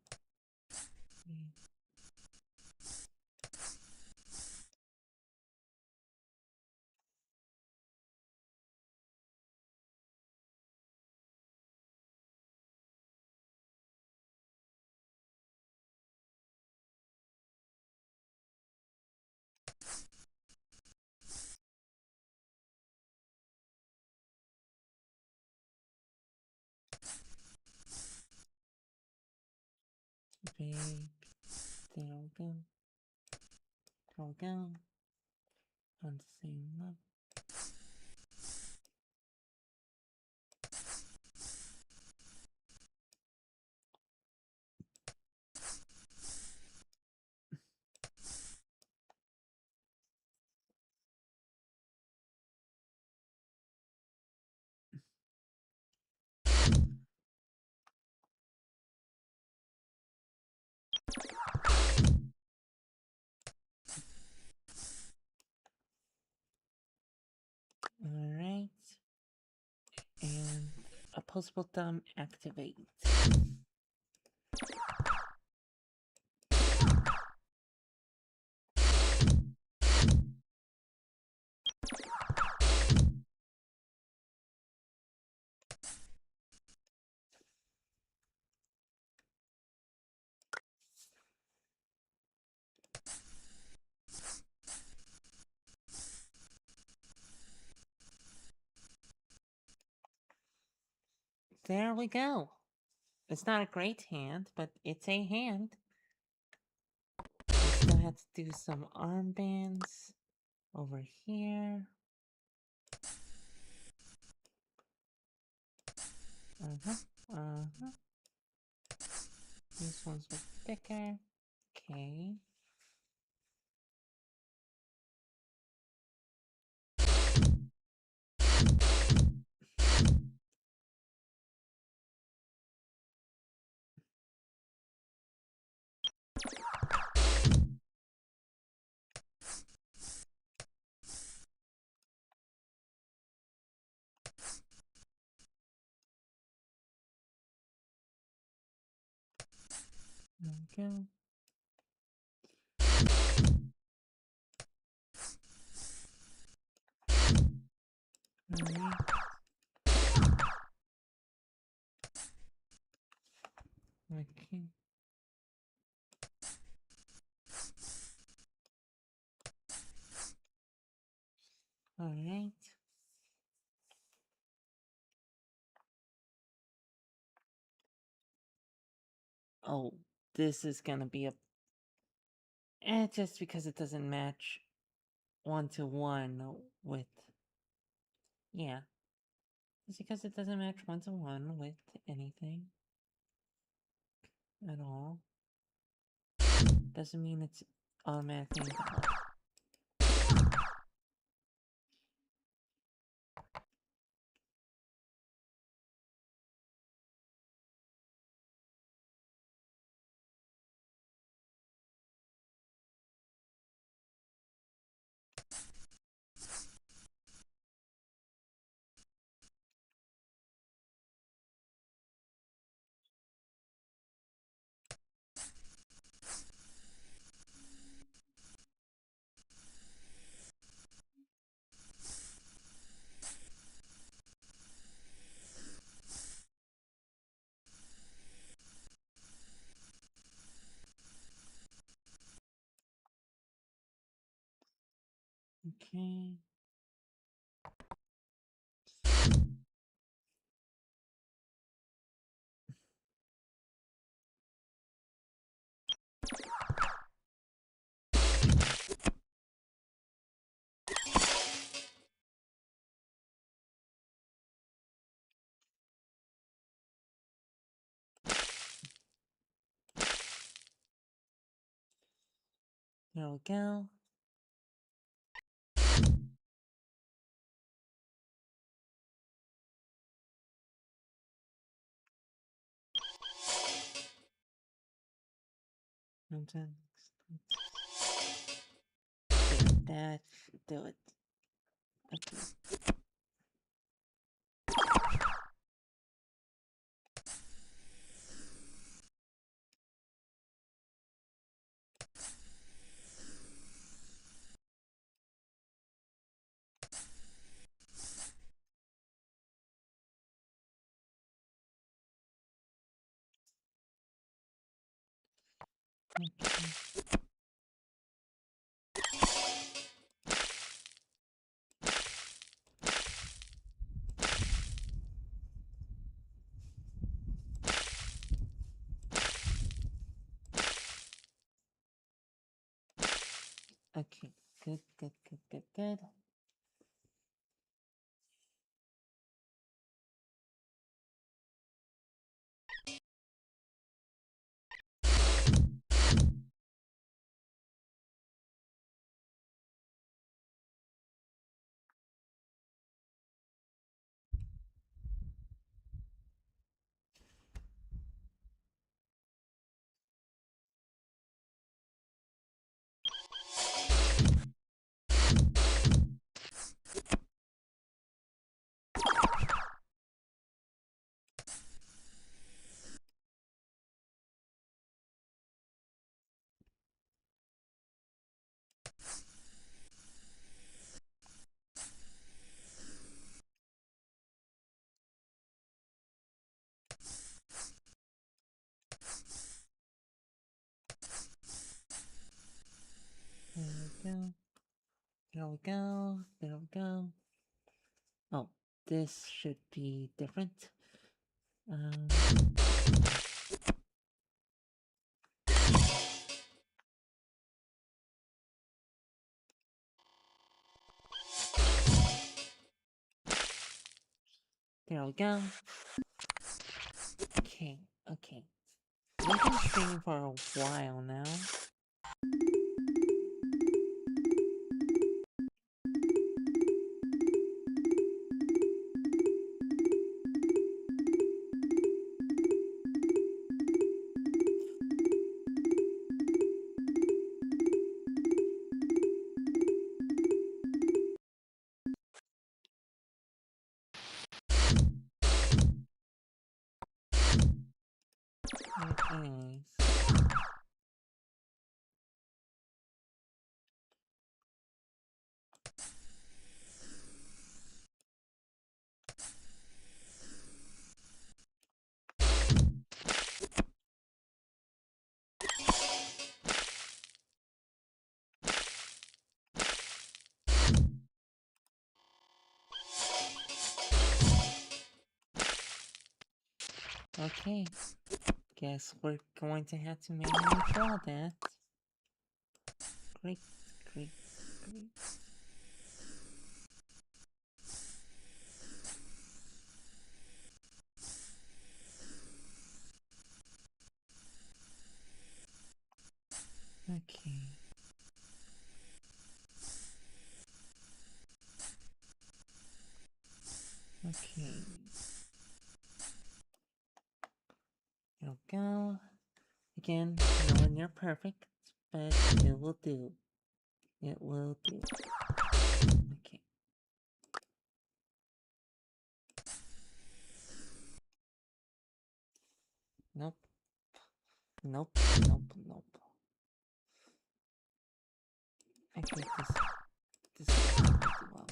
Big. There we go. There we go. On the same level. Alright. And opposable thumb activate. There we go. It's not a great hand, but it's a hand. We still have to do some armbands over here. These ones were thicker. Okay. There we go. Alright. Okay. Alright. Oh, this is gonna be a... just because it doesn't match 1-to-1 with... Yeah. Just because it doesn't match 1-to-1 with anything at all. Doesn't mean it's automatically invalid. Okay. There we go. And then that should do it. Okay. Okay. Good, good, good, good, good. There we go. There we go. There we go. Oh, this should be different. Um, there we go. Okay, okay. We've been streaming for a while now. Anyways. Okay. Guess we're going to have to manually draw that. Great, great, great. Okay. Okay. There we go. Again, nowhere near perfect, but it will do. It will do. Okay. Nope. Nope. Nope. Nope. Okay, this is not do well.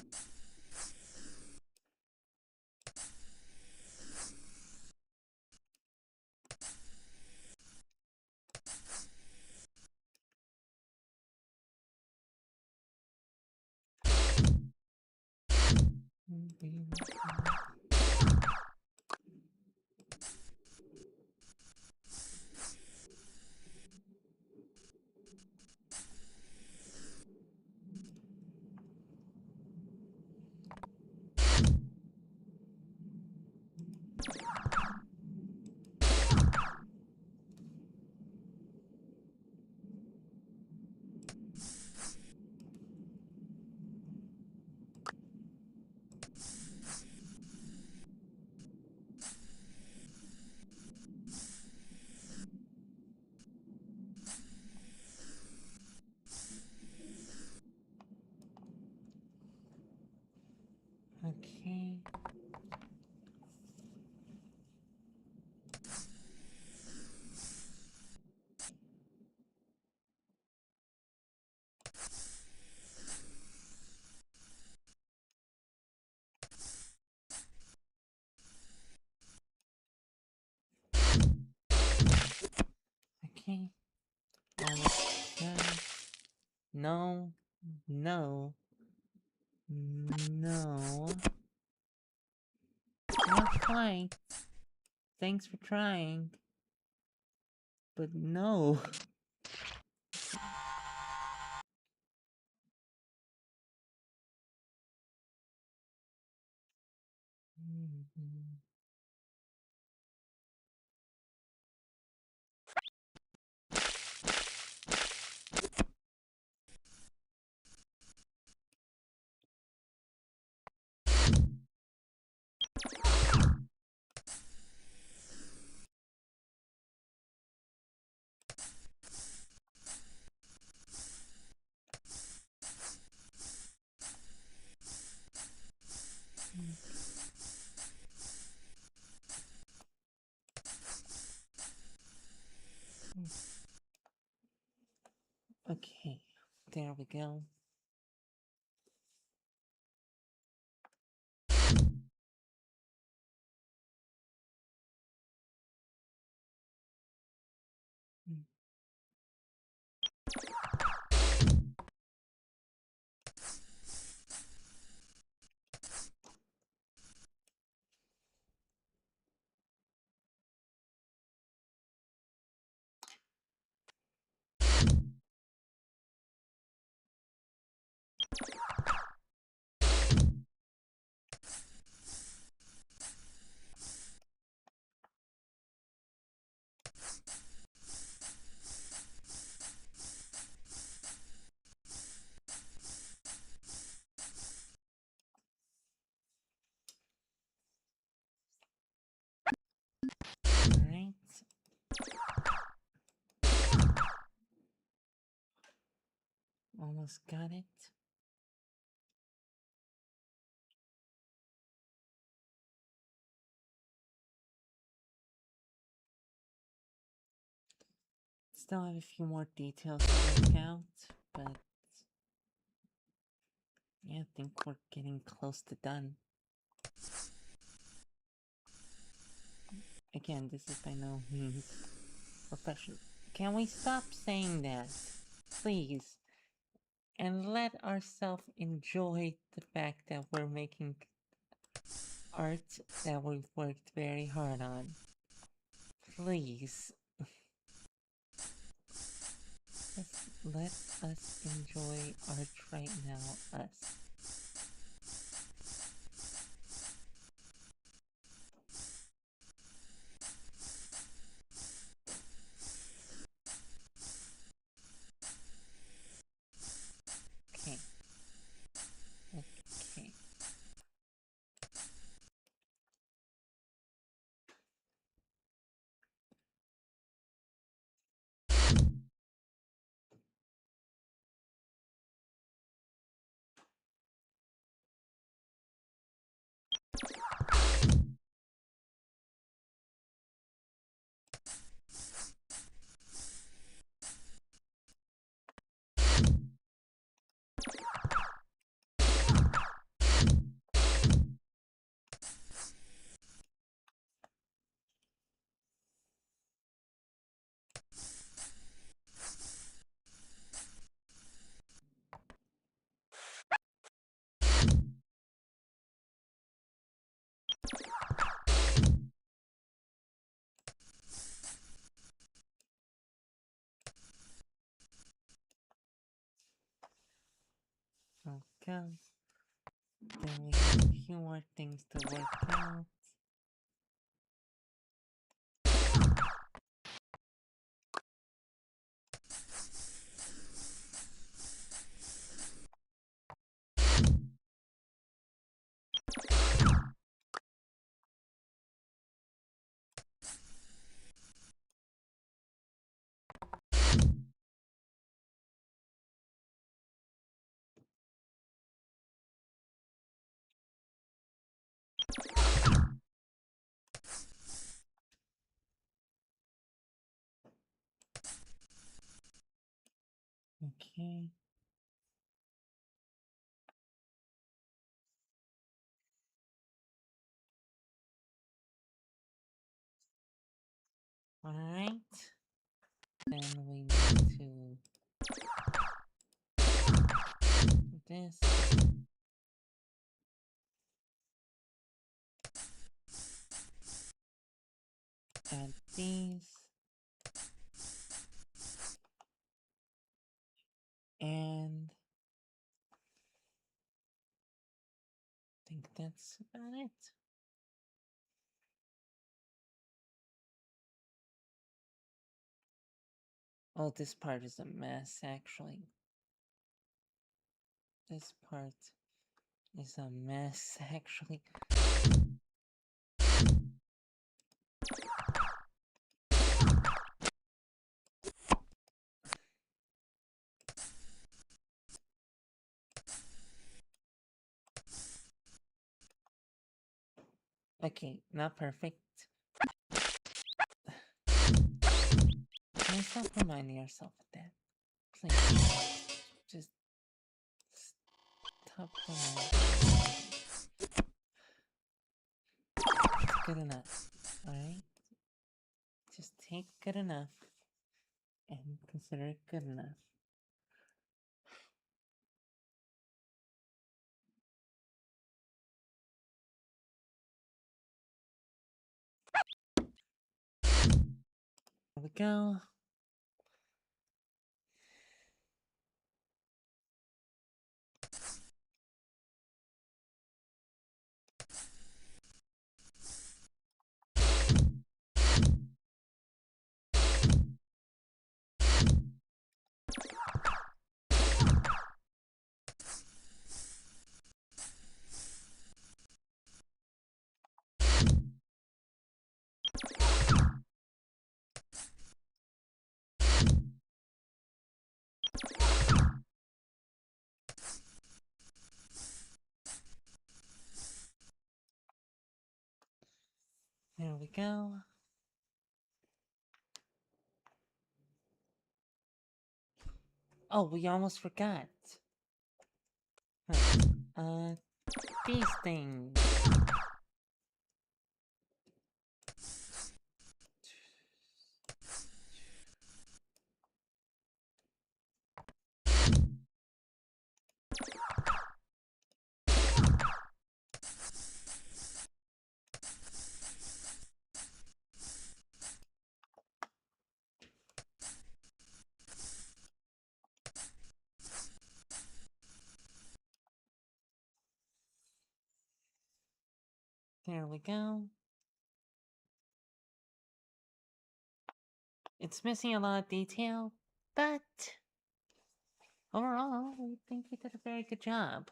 Okay. Almost done. No. No. No. Not quite. Thanks for trying. But no. Mhm. Okay, there we go. Alright. Almost got it. Still have a few more details to work out, but yeah, I think we're getting close to done. Again, this is by no means professional. Can we stop saying that? Please. And let ourselves enjoy the fact that we're making art that we've worked very hard on. Please. Just let us enjoy art right now, us. Okay. Okay. Okay. Then we have a few more things to work out. Okay. Alright. Then we need to do this. Add these. And I think that's about it. Oh, this part is a mess, actually. This part is a mess, actually. Okay, not perfect. Can you stop reminding yourself of that? Please. Just stop reminding. It's good enough, alright? Just take good enough and consider it good enough. There we go. There we go. Oh, we almost forgot. Huh. These things. There we go. It's missing a lot of detail, but overall, we think we did a very good job.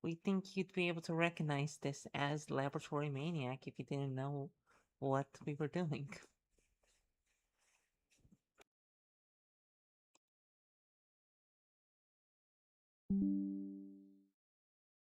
We think you'd be able to recognize this as Laboratory Maniac if you didn't know what we were doing.